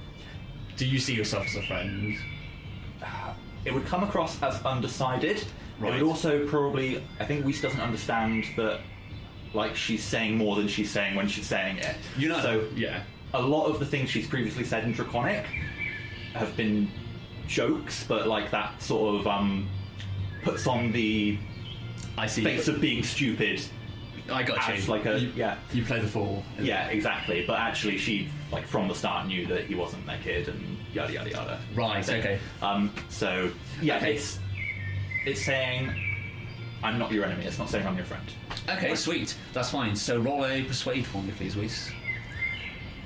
Do you see yourself as a friend? It would come across as undecided. Right. It would also probably, I think Weiss doesn't understand that, like, she's saying more than she's saying when she's saying it. You know, So yeah. a lot of the things she's previously said in Draconic have been jokes, but like that sort of puts on the I see. face of being stupid. I got as you. like a yeah. You play the fool. Yeah, exactly. But actually, she like from the start knew that he wasn't their kid, and yada yada yada. Right. Okay. So yeah, Okay. it's saying I'm not your enemy. It's not saying I'm your friend. Okay. Sweet. That's fine. So roll a persuade for me, please, Weiss.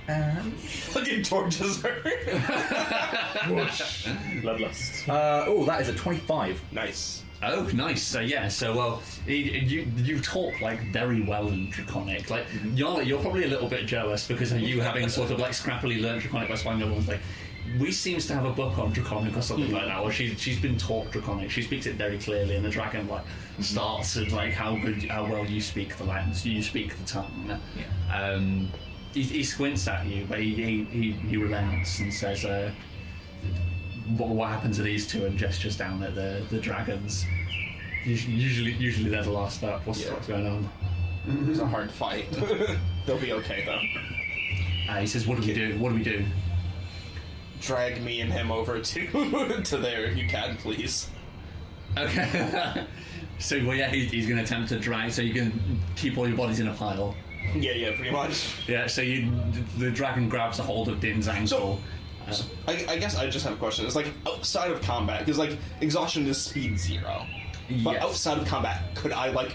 Fucking torches her. Bloodlust. Oh, that is a 25. Nice. Oh, nice. So yeah. So well, you talk like very well in Draconic. Like you're probably a little bit jealous because of you having sort of like scrappily learned Draconic by spying on everyone's like. Weiss seems to have a book on Draconic or something like that, or she's been taught Draconic. She speaks it very clearly, and the dragon like starts at like how well you speak the language, you speak the tongue. Yeah. He squints at you, but he relents and says, "What happened to these two?" and gestures down at the dragons. Usually they're the last up. What's going on? It was a hard fight. They'll be okay though. He says, "What do we do? What do we do?" Drag me and him over to there if you can, please. Okay. So well, yeah, he's going to attempt to drag. So you can keep all your bodies in a pile. Yeah, pretty much. Yeah, so the dragon grabs a hold of Din's ankle. So, I guess I just have a question. It's like outside of combat, because like exhaustion is speed 0. But Yes. outside of combat, could I like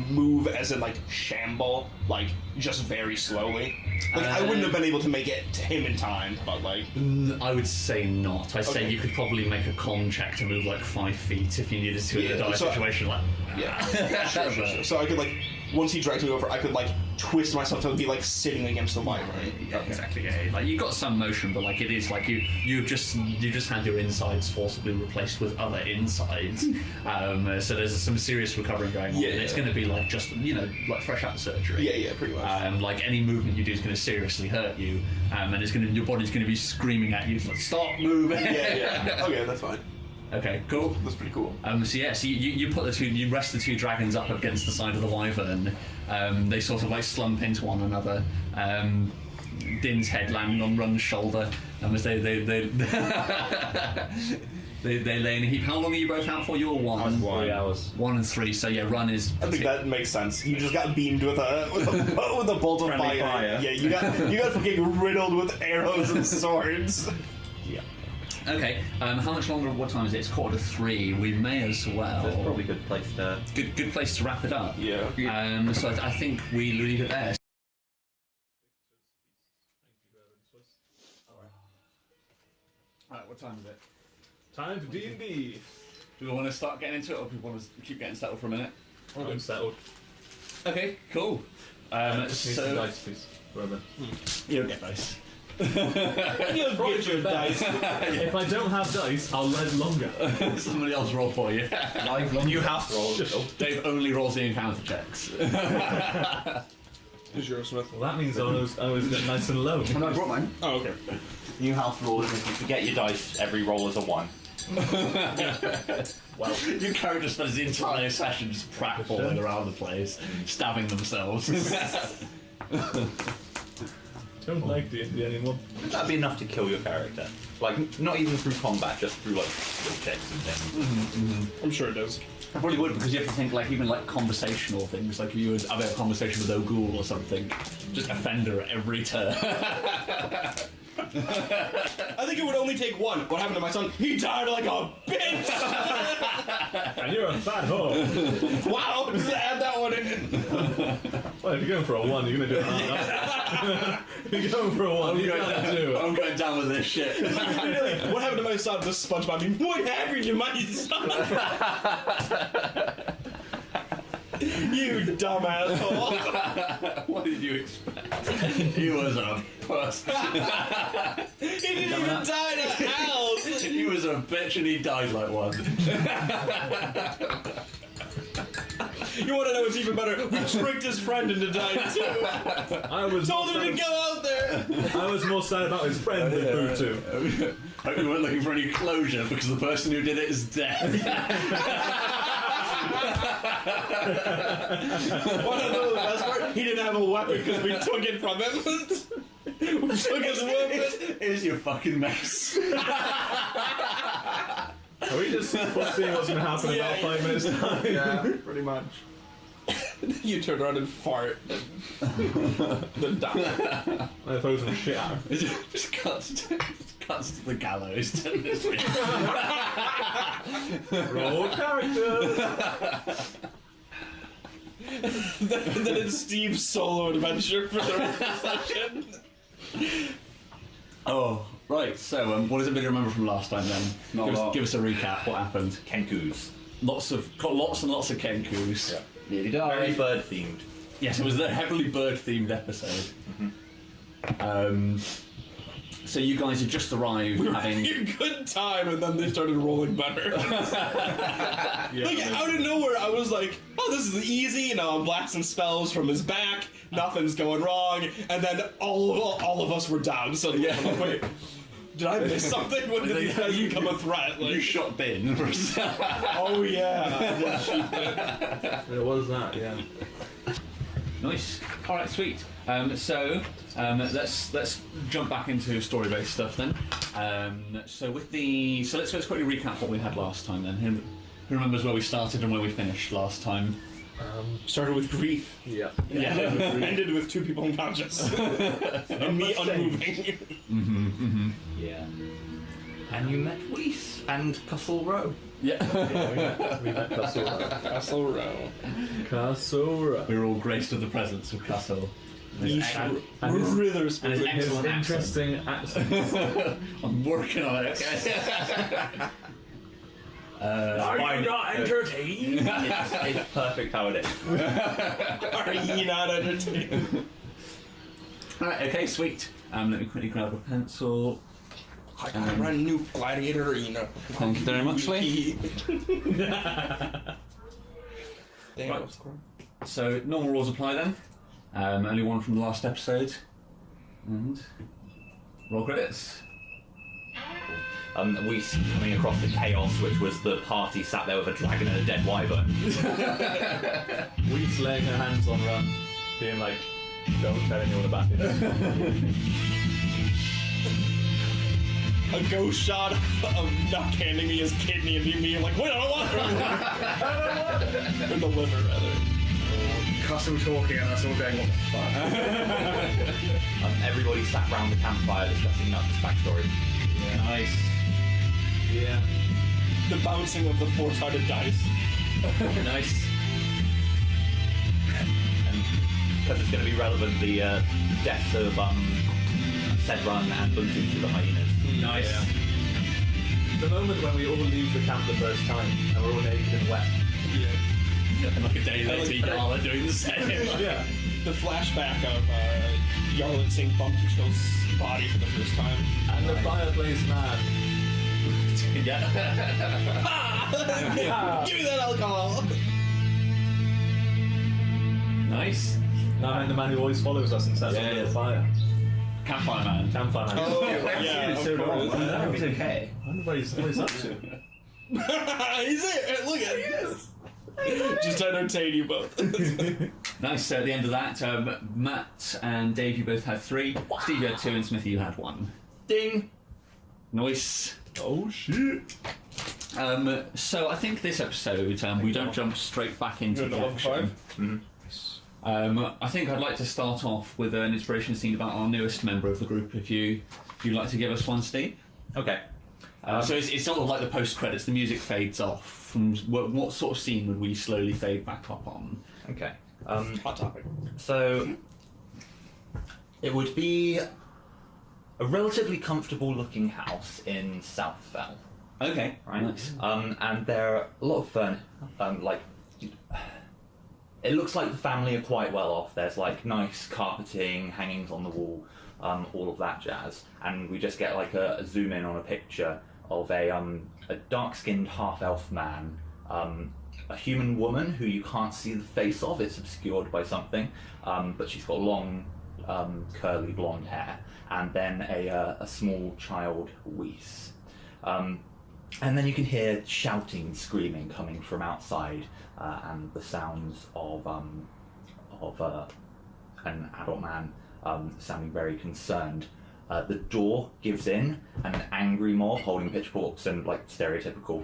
move as in like shamble, like just very slowly? Like I wouldn't have been able to make it to him in time, but like I would say not. I'd say Okay. you could probably make a con check to move like 5 feet if you needed to in a Yeah, dire so- situation. Like, yeah, sure. So I could like once he drags me over, I could like twist myself to be like sitting against the light, right? Yeah, exactly. Yeah, like you got some motion, but like it is like you just had your insides forcibly replaced with other insides. So there's some serious recovery going on. Yeah, and it's yeah. going to be like just like fresh out of surgery. Yeah, pretty much. Like any movement you do is going to seriously hurt you, and your body's going to be screaming at you like stop moving. yeah. Okay, that's fine. Okay, cool. That's pretty cool. So you rest the 2 dragons up against the side of the wyvern. They sort of like slump into one another. Din's head landing on Run's shoulder, as they lay in a heap. How long are you both out for? You're 1. 3 hours. 1 and 3. So yeah, Run is. I think that makes sense. You just got beamed with a bolt of Friendly fire. fire. Yeah, you got fucking riddled with arrows and swords. Yeah. Okay. How much longer? What time is it? It's 2:45. We may as well. That's probably a good place to. Good place to wrap it up. Yeah. So I think we leave it there. Alright, what time is it? Time for D&D. Do we want to start getting into it, or do we want to keep getting settled for a minute? I'm settled. Okay, cool. Just need some dice, please. Whatever. You don't get dice. You get your dice. If I don't have dice, I'll live longer. Somebody else roll for you. New house rolls. Dave only rolls the encounter checks. Is yours, Smith? Well, that means I was nice and low. No, I brought mine. Oh, okay. New house rules. If you forget your dice, every roll is a 1. Well, your character spends the entire session just pratfalling around the place, stabbing themselves. Don't like D&D anymore. That'd be enough to kill your character. Like, not even through combat, just through like skill checks and things. I'm sure it does. I probably would, because you have to think like even like conversational things, like if you was having a conversation with O'Ghoul or something, just offend her at every turn. I think it would only take 1. What happened to my son? He died like a bitch! And you're a fat whore. Wow, just add that one in. Well, if you're going for a 1, you're going to do it hard. If you're going for a 1, you gotta do it. I'm going down with this shit. What happened to my son? The SpongeBob meme. What happened to my son? You dumb asshole. What did you expect? He was a puss. He didn't even die in a house. He was a bitch and he died like one. You want to know what's even better? We tricked his friend into dying too. I was Told him to go out there. I was more sad about his friend than Boo too. Hope you weren't looking for any closure because the person who did it is dead. Want to know the best part? He didn't have a weapon because we took it from him. We took his weapon. Here's your fucking mess. Are we just seeing what's going to happen in about 5 minutes time? Yeah, pretty much. You turn around and fart. Then die. I throw some shit at him. Just cuts to the gallows. Roll character! Then it's Steve's solo adventure for the rest of the session. Oh, right. So, what does everybody remember from last time then? Not a lot. Give us a recap. What happened? Kenkus. Lots and lots of Kenkus. Yeah. Nearly Very died. bird themed. Yes, it was a heavily bird-themed episode. So you guys had just arrived, having A good time, and then they started rolling better. Like out of nowhere, I was like, "Oh, this is easy." You know, I'm blasting spells from his back. Nothing's going wrong, and then all of us were down. So yeah, I'm like, wait, did I miss something? When did these guys become a threat? you Like, shot Bin. oh yeah. It was that, yeah. Nice. All right, sweet. So let's jump back into story-based stuff then. So let's quickly recap what we had last time then. Who remembers where we started and where we finished last time? Started with grief. Yeah. Yeah. Ended with 2 people unconscious. And me unmoving. Yeah. And you met Weiss and Castle Row. Yeah. We met Castle. Castle Row. Castle. We were all graced with the presence of Castle. Withers. And his His excellent interesting accent. I'm working on it. Are you not entertained? It's perfect how it is. Are ye not entertained? Alright, okay, sweet. Let me quickly grab a pencil. I gotta run a new gladiator arena. Thank you very much, Lee. Damn. So, normal rules apply then. Only one from the last episode. And roll credits. Weiss coming across the chaos, which was the party sat there with a dragon and a dead wyvern. Weiss laying her hands on Rum, being like, don't tell anyone about it. A ghost shot of Nuck handing me his kidney and me like, wait, I don't want it! Or the liver, rather. Castle talking and us all going, what the fuck? Everybody sat round the campfire discussing Nuck's backstory. Yeah. Nice. Yeah. The bouncing of the 4-sided dice. Nice. And because it's going to be relevant, the deaths of Sedrun and Buntu to the hyenas. Nice. Yeah. The moment when we all leave the camp the first time and we're all naked and wet. Yeah. And like a day later, like- y'all are doing the same. Yeah. The flashback of Yarlin seeing Bumpychill's body for the first time. And the fireplace man. Yeah. Give me that alcohol! Nice. And the man who always follows us and sets Yeah, on yeah. the fire. Campfire man. Campfire man. Oh, yeah, of course. It's okay. I wonder what he's up to. He's it! Look at it! Just to entertain you both. Nice. So at the end of that, Matt and Dave, you both had 3. Steve, you had 2, and Smithy, you had 1. Ding! Nice. Oh shit. So I think this episode, we don't jump straight back into the action. I think I'd like to start off with an inspiration scene about our newest member of the group. If you'd like to give us one, Steve. Okay. So it's sort of like the post credits. The music fades off. From what sort of scene would we slowly fade back up on? Okay. Hot topic. So it would be a relatively comfortable looking house in Southfell, Okay. right? Nice. And there are a lot of fun, like it looks like the family are quite well off. There's like nice carpeting, hangings on the wall, all of that jazz. And we just get like a zoom in on a picture of a dark-skinned half-elf man, a human woman who you can't see the face of. It's obscured by something, but she's got long, curly blonde hair, and then a small child, Weiss. And then you can hear shouting, screaming coming from outside, and the sounds of an adult man sounding very concerned. The door gives in, and an angry mob holding pitchforks and like stereotypical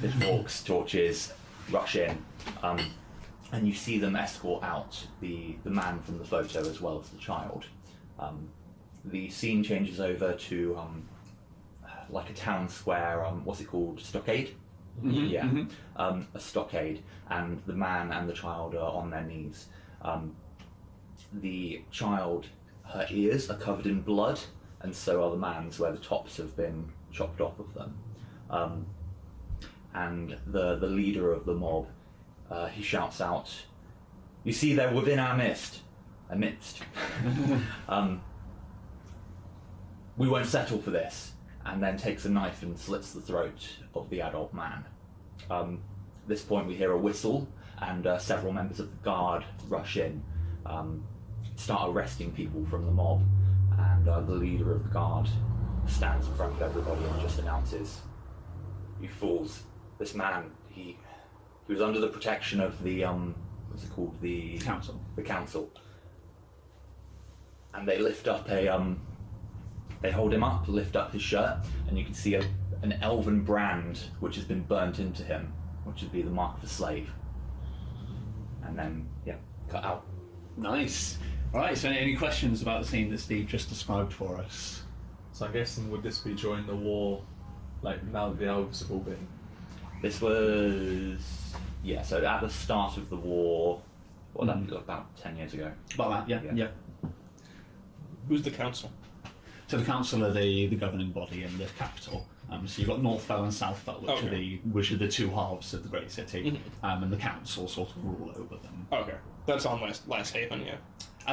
pitchforks, torches, rush in, and you see them escort out the man from the photo as well as the child. The scene changes over to like a town square. What's it called? Stockade. Yeah, a stockade, and the man and the child are on their knees. The child, her ears are covered in blood, and so are the man's, where the tops have been chopped off of them. And the leader of the mob, he shouts out, "You see, they're within our amidst. We won't settle for this." And then takes a knife and slits the throat of the adult man. At this point we hear a whistle, and several members of the guard rush in, start arresting people from the mob, and the leader of the guard stands in front of everybody and just announces, "You fools, this man, he was under the protection of the, what's it called, the Council. The council." And they lift up they hold him up, lift up his shirt, and you can see an elven brand which has been burnt into him, which would be the mark of a slave. and then cut out. Nice. All right. So, any questions about the scene that Steve just described for us? So I'm guessing would this be during the war, like now that the elves have all been? This was so at the start of the war. Well, that was about 10 years ago. About that, yeah. Who's the council? So the council are the governing body in the capital. So you've got Northfell and Southfell, which are the two halves of the great city, and the council sort of rule over them. Okay, that's on Last Haven, yeah.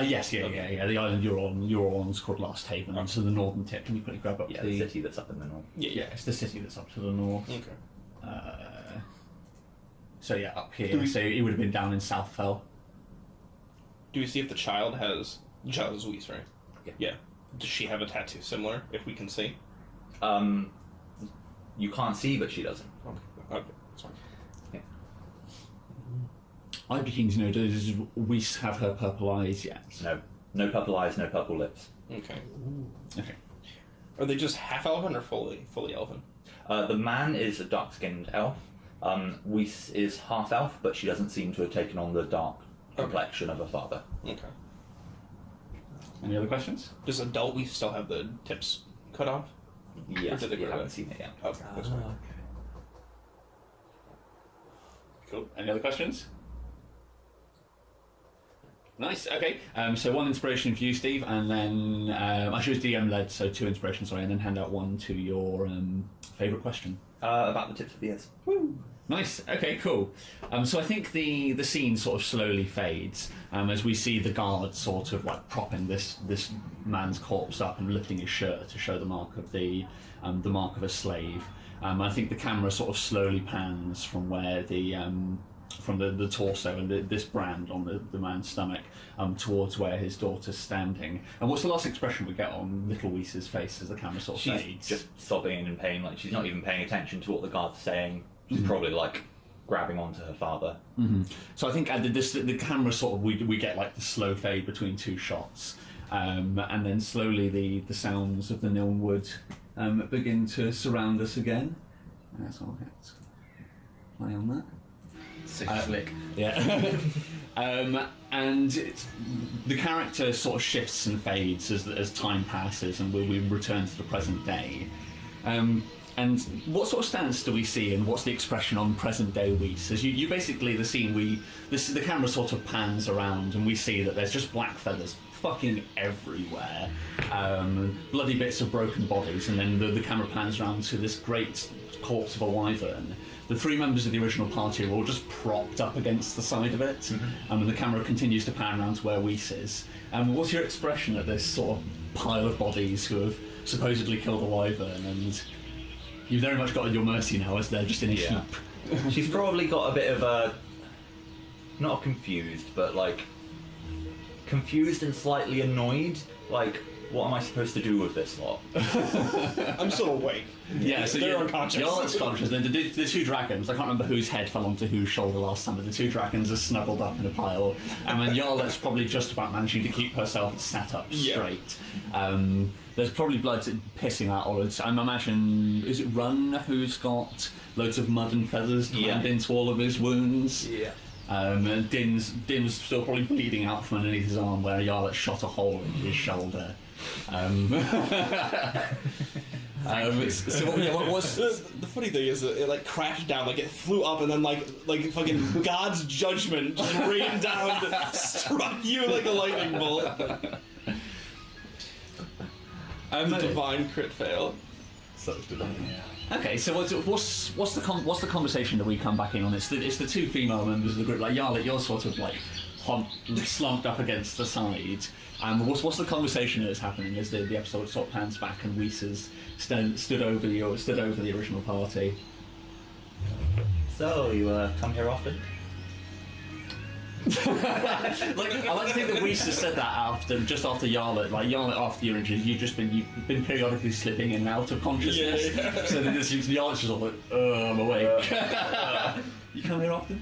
Yes, yeah. The island you're on is called Last Haven, and so the northern tip. Can you quickly grab up the city that's up in the north? Yeah, it's the city that's up to the north. Okay. So up here. So it would have been down in Southfell. Do we see if the child has Louise, right? Yeah. Yeah. Does she have a tattoo similar, if we can see? You can't see, but she doesn't. Okay, that's fine. Yeah. I'd be keen to know, does Weiss have her purple eyes yet? No purple eyes, no purple lips. Okay. Okay. Are they just half elven or fully elven? The man is a dark-skinned elf. Weiss is half elf, but she doesn't seem to have taken on the dark complexion of her father. Okay. Any other questions? Does adult we still have the tips cut off? Yes, Or did they you go haven't to- seen it yet. Okay, that's fine. Cool. Any other questions? Nice. Okay. So one inspiration for you, Steve, and then I should DM led, so 2 inspirations, sorry, and then hand out 1 to your favourite question. About the tips of the ears. Nice. Okay. Cool. So I think the scene sort of slowly fades as we see the guard sort of like propping this man's corpse up and lifting his shirt to show the mark of the mark of a slave. I think the camera sort of slowly pans from where from the torso and this brand on the man's stomach towards where his daughter's standing. And what's the last expression we get on little Weiss's face as the camera sort of She's fades? just sobbing in pain, like she's not even paying attention to what the guard's saying. She's probably like grabbing onto her father. So I think the camera sort of we get like the slow fade between 2 shots, and then slowly the sounds of the Nilnwood begin to surround us again. That's all. Let's play on that. Flick. Yeah. And the character sort of shifts and fades as time passes, and we return to the present day. And what sort of stance do we see, and what's the expression on present day Weiss? As you basically the scene the camera sort of pans around, and we see that there's just black feathers fucking everywhere, bloody bits of broken bodies, and then the camera pans around to this great corpse of a wyvern. The 3 members of the original party are all just propped up against the side of it, and the camera continues to pan around to where Weiss is. What's your expression at this sort of pile of bodies who have supposedly killed a wyvern, and you've very much got at your mercy now as they're just in a heap? She's probably got a bit of a... not confused, but like... confused and slightly annoyed. Like, what am I supposed to do with this lot? I'm still awake. Yeah, so they're unconscious. You're unconscious. The 2 dragons, I can't remember whose head fell onto whose shoulder last time, but the 2 dragons are snuggled up in a pile, and then Yarlet's probably just about managing to keep herself sat up straight. There's probably blood pissing out all of I'm imagine, is it Run who's got loads of mud and feathers crammed into all of his wounds? Yeah. And Dim's still probably bleeding out from underneath his arm where Yarlet shot a hole in his shoulder. What's the funny thing is that it like crashed down, like it flew up, and then like fucking God's judgment just rained down, struck you like a lightning bolt. The divine crit fail. Okay, so what's the conversation that we come back in on? It's the 2 female members of the group. Like Yarlet, you're sort of like slumped up against the side. What's the conversation that's happening as the episode sort of pans back and Weiss has stood over the original party? So, you come here often? I like to think that Weiss has said that just after Yarlet. Like Yarlet, after your injury, you've been periodically slipping in and out of consciousness. Yeah. So then Yarlet's just like, I'm awake. You come here often?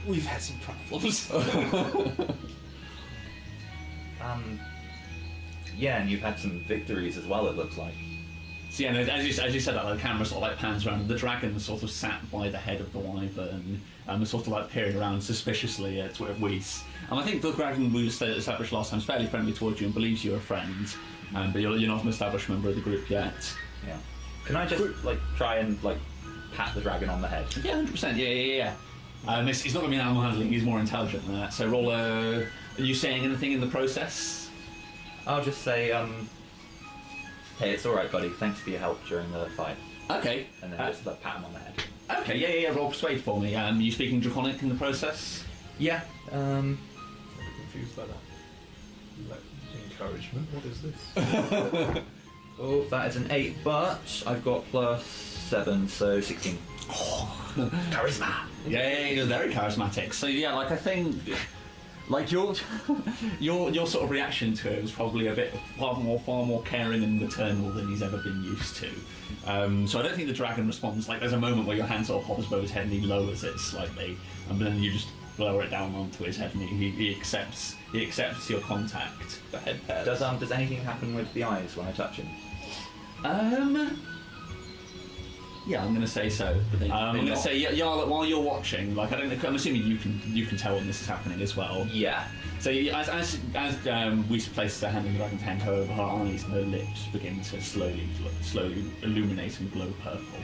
We've had some problems. Yeah, and you've had some victories as well, it looks like. So yeah, no, as you said that, like, the camera sort of like pans around, and the dragon sort of sat by the head of the wyvern, and sort of like peering around suspiciously at Whis. And I think the dragon we established last time is fairly friendly towards you and believes you're a friend, but you're not an established member of the group yet. Yeah. Can I just like try and like pat the dragon on the head? Yeah, 100%. Yeah. He's not going to be an animal handling. He's more intelligent than that. So roll a. Are you saying anything in the process? I'll just say, hey, it's all right, buddy. Thanks for your help during the fight. Okay. And then just like, pat him on the head. Okay. Yeah. Roll persuade for me. You speaking Draconic in the process? Yeah. I'm confused by that. Like, encouragement? What is this? Oh, that is an 8, but I've got +7, so 16. Charisma. Yeah, you're very charismatic. So yeah, like I think, like your sort of reaction to it was probably a bit far more caring and maternal than he's ever been used to. So I don't think the dragon responds. Like there's a moment where your hand sort of hovers above his head and he lowers it slightly, and then you just lower it down onto his head and he accepts your contact. The head pair. Does anything happen with the eyes when I touch him? Yeah, I'm going to say so. I'm going to say, Yarlet, while you're watching, like I'm assuming you can tell when this is happening as well. Yeah. So as we place the hand in the dragon's hand, her eyes and her lips begin to slowly illuminate and glow purple.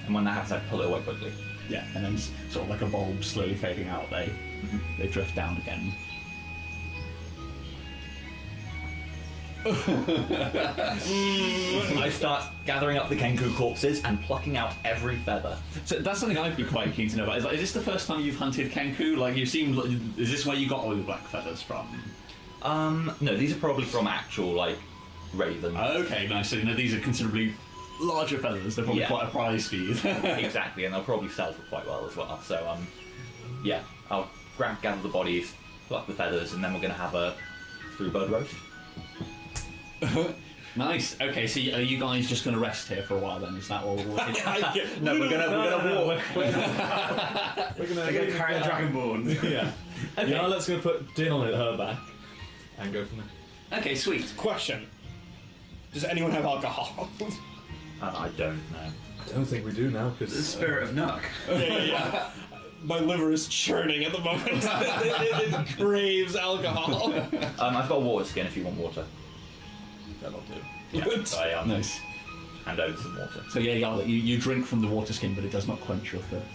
And when that happens, I pull it away quickly. Yeah, and then sort of like a bulb slowly fading out, they drift down again. I start gathering up the Kenku corpses and plucking out every feather. So that's something I'd be quite keen to know about. Is this the first time you've hunted Kenku? Like, is this where you got all the black feathers from? No, these are probably from actual, like, ravens. Okay, nice. So these are considerably larger feathers. They're probably quite a prize for you. Exactly, and they'll probably sell for quite well as well. So, yeah, I'll gather the bodies, pluck the feathers, and then we're going to have a 3-bird roast. Nice. Okay, so are you guys just going to rest here for a while then? Is that what we're No, we're gonna walk. We're gonna carry the dragonborn. Yeah. Okay. Yeah, let's go put Din on her back and go from there. Okay, sweet. Question: does anyone have alcohol? I don't know. I don't think we do now because The spirit of Nuck. Yeah. My liver is churning at the moment. It craves alcohol. I've got a water skin if you want water. that'll do. Yeah, so I Nice. hand over some water. So yeah, Yarlet, you drink from the water skin, but it does not quench your thirst.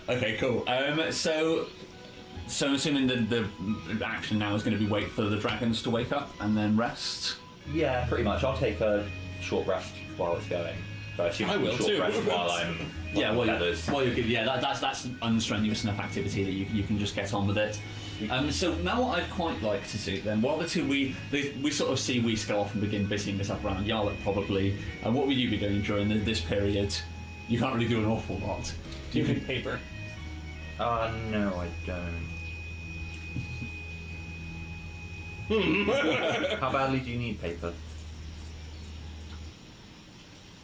Okay, cool. So I'm assuming the action now is going to be wait for the dragons to wake up and then rest. Yeah, pretty much. I'll take a short rest while it's going. So I assume I will short too. rest while I'm feathers. That's unstrenuous enough activity that you can just get on with it. So now what I'd quite like to do then, while the two we sort of see Whis go off and begin busying this up around Yarlet probably, and what will you be doing during this period? You can't really do an awful lot. Do you need paper? No, I don't. How badly do you need paper?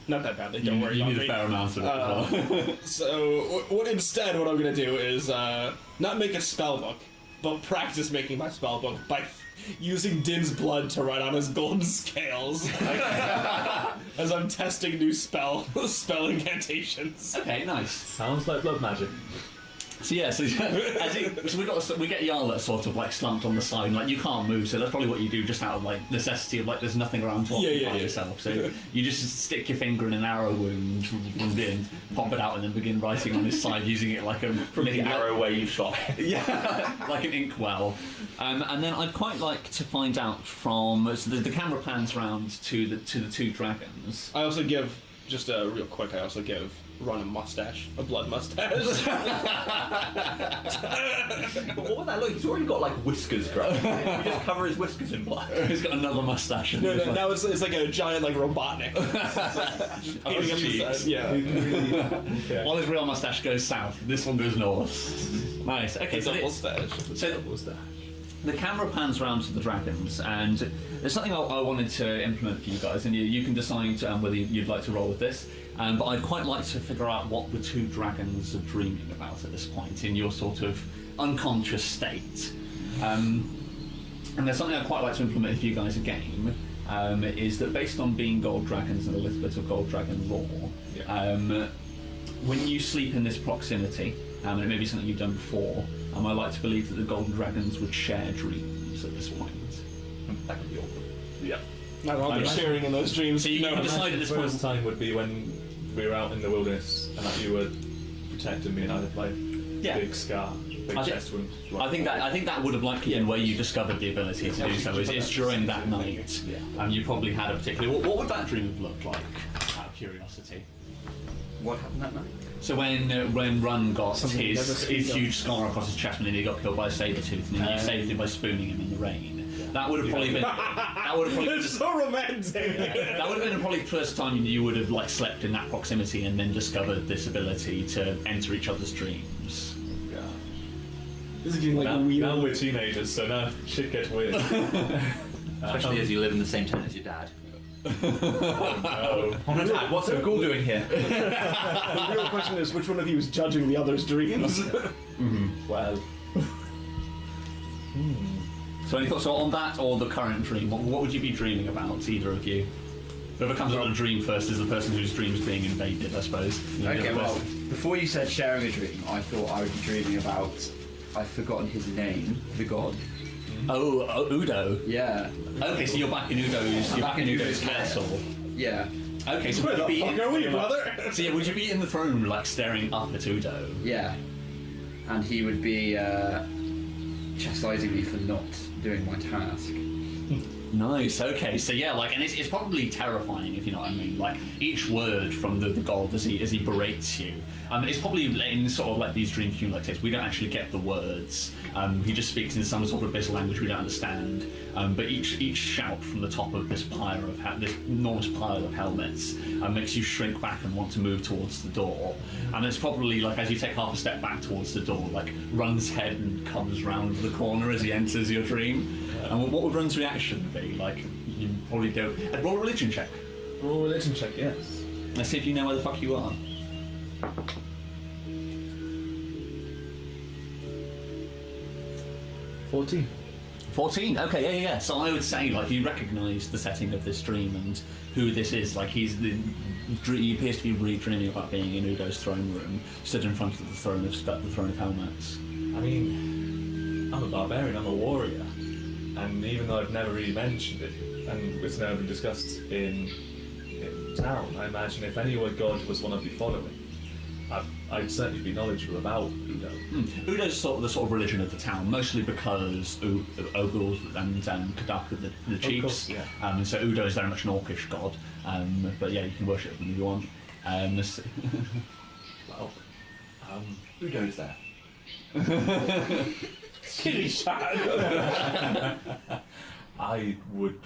Not that badly. Don't worry. You about need me. a fair amount of it as well. So, what instead, what I'm going to do is not make a spell book, but practice making my spell book by using Din's blood to write on his golden scales as I'm testing new spell incantations. Okay, nice. Sounds like blood magic. So yeah, so we get Yarlet sort of like slumped on the side, like you can't move, so that's probably what you do just out of like necessity of like there's nothing around to occupy yourself. So you just stick your finger in an arrow wound, and pop it out, and then begin writing on his side using it like a From the arrow where you shot. yeah, like an inkwell. And then I'd quite like to find out from so the camera pans round to the two dragons. I also give, just real quick, I also give Ron a mustache, a blood mustache. But what would that look? He's already got like whiskers growing. You just cover his whiskers in blood. He's got another mustache. No, now it's like a giant like Robotnik. Painting up the side. Yeah. Okay. While his real mustache goes south, this one goes north. Nice. Okay, It's so a mustache. the camera pans around to the dragons, and there's something I wanted to implement for you guys, and you can decide whether you'd like to roll with this. But I'd quite like to figure out what the two dragons are dreaming about at this point in your sort of unconscious state. And there's something I'd quite like to implement with you guys a game, is that based on being gold dragons and a little bit of gold dragon lore, when you sleep in this proximity, and it may be something you've done before, I like to believe that the golden dragons would share dreams at this point. That could be awkward. Yeah. I'll be sharing in those dreams. So you can decide at this The point. first time would be when we were out in the wilderness and that you were protecting me and I had like big scar, big chest wound. I think that would have likely been where you discovered the ability to do so. It's during that night. You probably had a particular. What would that dream have looked like? Out of curiosity. What happened that night? So when Run got his huge scar across his chest and then he got killed by a saber-tooth, and then you saved him by spooning him in the rain. That would have probably been. It's so romantic. That would have been probably the first time you would have like slept in that proximity and then discovered this ability to enter each other's dreams. This is getting like now, weird. now we're teenagers, so now shit gets weird. Especially as you live in the same tent as your dad. Oh, Oh no, Dad, what's a ghoul doing here? The real question is which one of you is judging the other's dreams? well. So any thoughts on that or the current dream? What would you be dreaming about, either of you? Whoever comes up with a dream first is the person whose dream's being invaded, I suppose. Okay, well, before you said sharing a dream, I thought I would be dreaming about. I've forgotten his name, the god. Oh, Udo. Yeah. Okay, so you're back in Udo's castle. Yeah. Okay, so Where would the you be fuck are we, brother? So yeah, would you be in the throne room, like staring up at Udo? Yeah. And he would be chastising me for not doing my task. Nice. Okay. So yeah, like, and it's probably terrifying, if you know what I mean. Like each word from the god as he berates you. It's probably in sort of like these dream cumulatives. We don't actually get the words. He just speaks in some sort of abyssal language we don't understand. But each shout from the top of this this enormous pile of helmets makes you shrink back and want to move towards the door. And it's probably like as you take half a step back towards the door, like Run's head and comes round the corner as he enters your dream. And what would Run's reaction be? Like you probably go roll a religion check. Roll a religion check, yes. Let's see if you know where the fuck you are. 14. 14. Okay, yeah. So I would say, like, you recognise the setting of this dream and who this is. Like, he appears to be really dreaming about being in Udo's throne room, stood in front of the throne of helmets. I mean, I'm a barbarian, I'm a warrior. And even though I've never really mentioned it, and it's never been discussed in town, I imagine if any god was one I'd be following, I'd certainly be knowledgeable about Udo. Udo's the sort of religion of the town, mostly because Ogul and Kadak are the chiefs. Course, yeah. And so Udo is very much an orcish god. But yeah, you can worship them if you want. Well, Udo's there. I would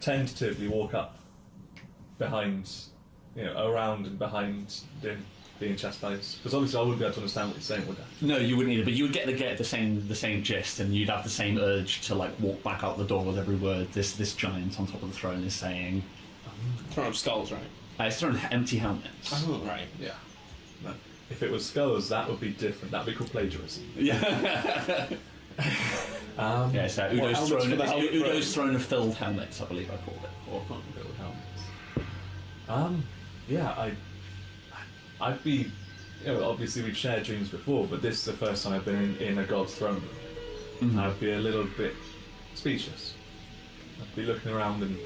tentatively walk up behind, around and behind Din being chastised. Because obviously I wouldn't be able to understand what he's saying, would I? No, you wouldn't either, but you would get the same gist, and you'd have the same urge to like walk back out the door with every word this giant on top of the throne is saying. Throne of skulls, right? It's throne of empty helmets. Oh, right. Yeah. No. If it was skulls, that would be different. That would be called plagiarism. Yeah. Yeah, so Udo's throne of filled helmets, I believe I called it. Or Filled helmets. Yeah, I'd be, obviously we've shared dreams before, but this is the first time I've been in a god's throne room. Mm-hmm. I'd be a little bit speechless. I'd be looking around and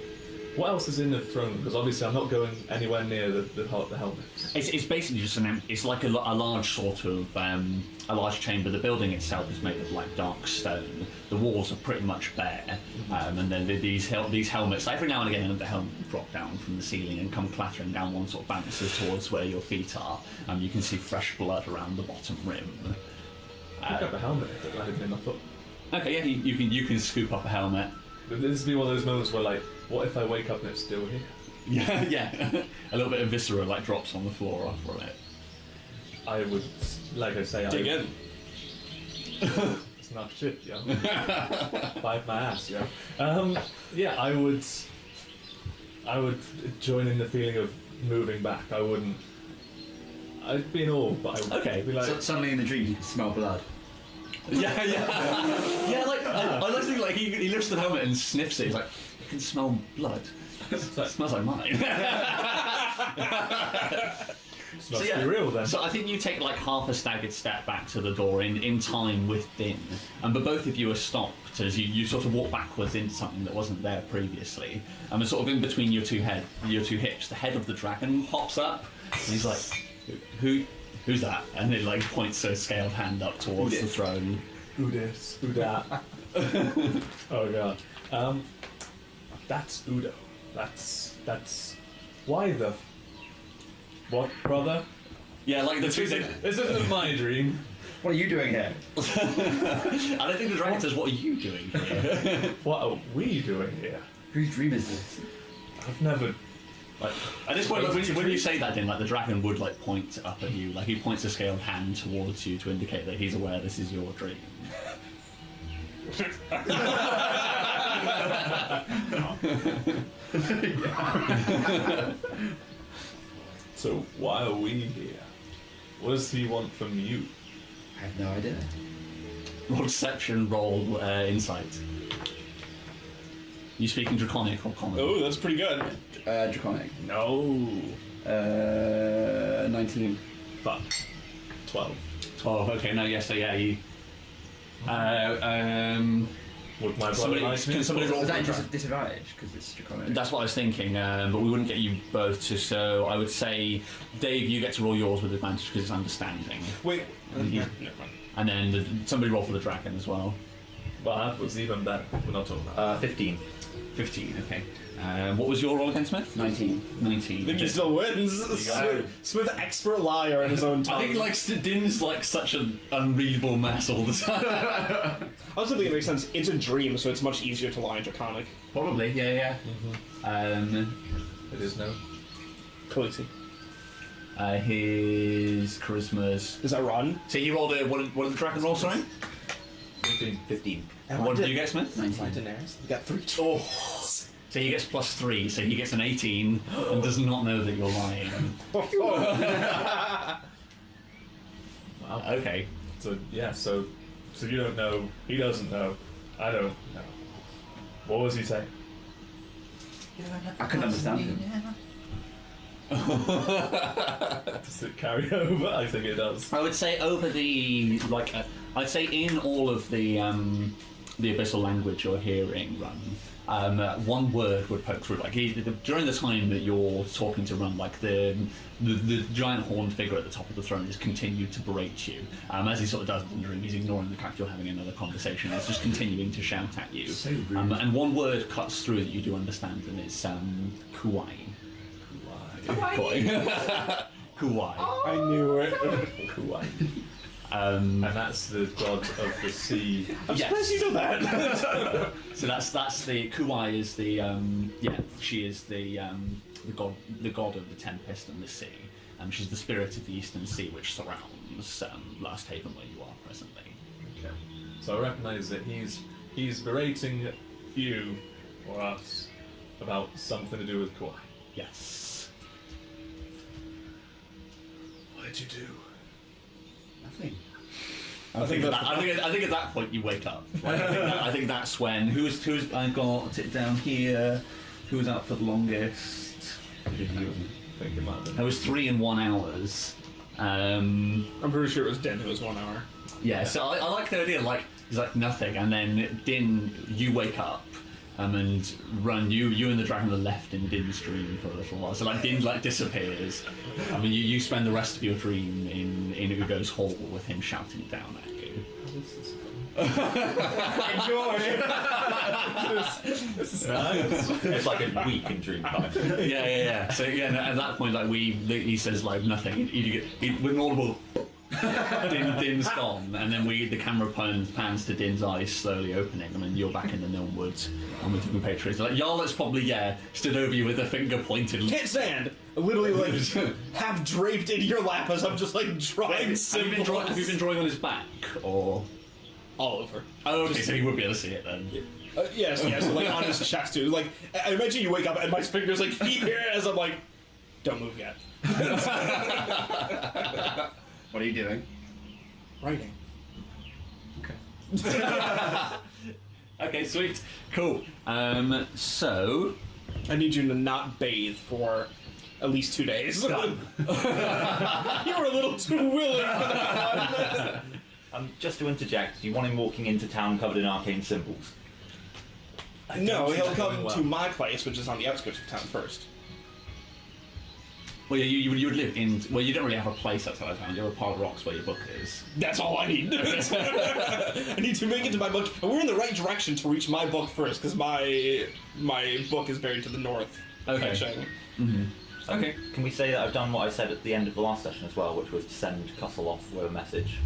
what else is in the throne room? Because obviously I'm not going anywhere near the helmets. It's basically just it's like a large sort of a large chamber. The building itself is made of like dark stone. The walls are pretty much bare, and then these helmets. Every now and again, the helmet will drop down from the ceiling and come clattering down one sort of bounces towards where your feet are. You can see fresh blood around the bottom rim. Pick up a helmet if it landed in my foot. Okay, yeah, you can scoop up a helmet. But this would be one of those moments where, like, what if I wake up and it's still here? Yeah. A little bit of viscera like drops on the floor off from it. I would, like I say, Dig in. It's not shit, yo. Bite my ass, yo. Yeah, I would join in the feeling of moving back. I I'd be in awe, but I'd be like, So suddenly in the dream you can smell blood. Yeah. Yeah, like, I like to think, like, he lifts the helmet and sniffs it. He's like, you can smell blood. It smells like mine. must be real then. So I think you take like half a staggered step back to the door in time with Din, but both of you are stopped as you sort of walk backwards into something that wasn't there previously. And sort of in between your two hips, the head of the dragon pops up, and he's like, who's that? And he like points a scaled hand up towards the throne. Who this? Who that? Oh god. That's Udo. That's why the what, brother? Yeah, like the two things. This isn't my dream. What are you doing here? I don't think the dragon says, "What are you doing here?" What are we doing here? Whose dream is this? I've never. Like, At this point, like, when you say that, then like the dragon would like point up at you, like he points a scaled hand towards you to indicate that he's aware this is your dream. So why are we here? What does he want from you? I have no idea. Roll deception, roll insight. You speak in Draconic or Common? Oh, that's pretty good. Draconic. No. 19. Fuck. 12. 12. Okay, no, yes, so yeah, you. Would my brother Somebody, like me? can somebody roll Is for that the just a dragon? disadvantage? Because it's Draconic. That's what I was thinking, but we wouldn't get you both to. So I would say, Dave, you get to roll yours with advantage because it's understanding, Wait. And you- Never mind. and then somebody roll for the dragon as well. But that was even better. We're not talking about 15. 15. Okay. What was your roll against Smith? 19. 19. I think he still wins. Smith, expert liar in his own tongue. I think like Din's like such an unreadable mess all the time. I also think it makes sense. It's a dream, so it's much easier to lie in Draconic. Probably, yeah. it is no. Khaleesi. His charisma's. Does that run? So you rolled a what did the dragon roll? Sorry. 15. And what did you get, Smith? 19. Daenerys. You got 3. Oh. So he gets +3, so he gets an 18 and does not know that you're lying. Wow. Okay. So yeah, so you don't know, he doesn't know, I don't know. What was he saying? I couldn't understand him. Does it carry over? I think it does. I would say over the I'd say in all of the abyssal language you're hearing, Run. One word would poke through. Like during the time that you're talking to Run, like the giant horned figure at the top of the throne has continued to berate you. As he sort of does in the dream, he's ignoring the fact you're having another conversation. He's just continuing to shout at you. So rude. And one word cuts through that you do understand, and it's kuai. Kuai. Kuai. I knew it. Kuai. And that's the god of the sea. I'm surprised you know that. So that's the kuai is the she is the god of the tempest and the sea. She's the spirit of the eastern sea which surrounds Last Haven where you are presently. Okay. So I recognise that he's berating you or us about something to do with Kuai. Yes. What did you do? Nothing. I think at that point you wake up. Like, I think that's when who's I've got it down here. Who was out for the longest? I think it might have been. There was 3 and 1 hours. I'm pretty sure it was Din who was 1 hour. Yeah, so I like the idea, like, he's like nothing, and then Din, you wake up, and Run, you and the dragon are left in Din's dream for a little while. So, like, Din, like, disappears. I mean, you spend the rest of your dream in Ugo's hall with him shouting down at you. Enjoy! This is nice. It's like a week in dream time. Yeah. So, yeah, and at that point, like, he says, like, nothing. With an audible... Din's gone, and then the camera pans to Din's eyes slowly opening, and then you're back in the Nilm Woods and with your compatriots. Like Yarlet's probably stood over you with a finger pointed. Can't stand! Literally, like, half draped in your lap as I'm just, like, drawing Have you been drawing on his back, or all over. oh, okay, so you would be able to see it then. Yes, like on his chest too. Like, I imagine you wake up and my fingers like here as I'm like, Don't move yet. What are you doing? Writing. Okay, sweet. Cool. So... I need you to not bathe for at least 2 days. Done. You were a little too willing for that one. Just to interject, do you want him walking into town covered in arcane symbols? No, see he'll that come going well. to my place, which is on the outskirts of town first. Well, you would live in... Well, you don't really have a place outside of town. You have a pile of rocks where your book is. That's all I need. I need to make it to my book, and we're in the right direction to reach my book first, because my book is buried to the north. Okay. Tai Cheng. Okay. Can we say that I've done what I said at the end of the last session as well, which was to send Cussle off with a message?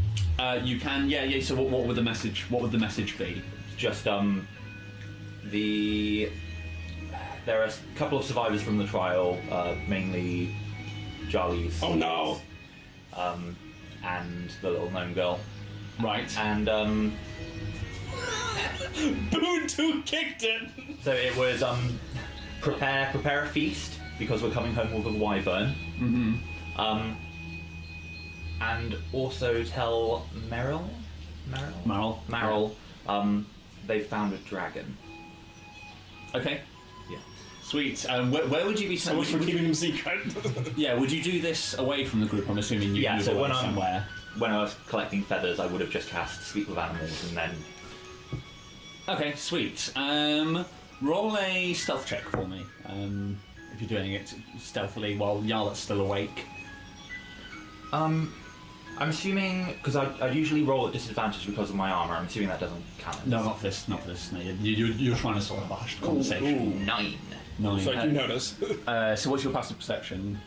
You can, yeah. So what would the message? What would the message be? Just there are a couple of survivors from the trial, mainly Charlie's. Oh no! And the little gnome girl. Right. And Boon 2 kicked it. so it was prepare a feast because we're coming home with a wyvern. And also tell Meryl, they found a dragon. Okay. Yeah. Sweet. Where would you be So much for keeping him secret. Yeah. Would you do this away from the group? I'm assuming you. Yeah, move so away when I'm- somewhere. When I was collecting feathers, I would have just cast Speak with Animals and then. Okay. Sweet. Roll a stealth check for me. If you're doing it stealthily while Yarlet's still awake. I'm assuming because I usually roll at disadvantage because of my armor. I'm assuming that doesn't count. No, not for this. Not for this. No, you're trying to sort of have a hushed conversation. 9. 9. So I do notice. So what's your passive perception?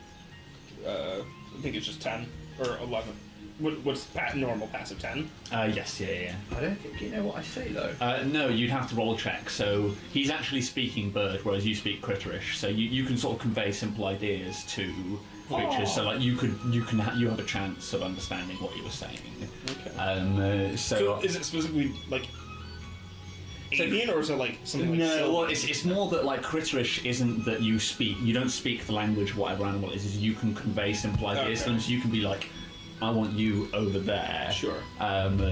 I think it's just 10 or 11. What's normal passive 10? Yes. Yeah. I don't think you know what I say though. No, you'd have to roll a check. So he's actually speaking bird, whereas you speak critterish. So you can sort of convey simple ideas to creatures. So like you have a chance of understanding what you were saying. Okay. So is it specifically like avian, or is it like something like No, silver? well, it's more that like critterish isn't that you don't speak the language of whatever animal it is you can convey simple ideas to Okay. them. So you can be like, I want you over there. Sure.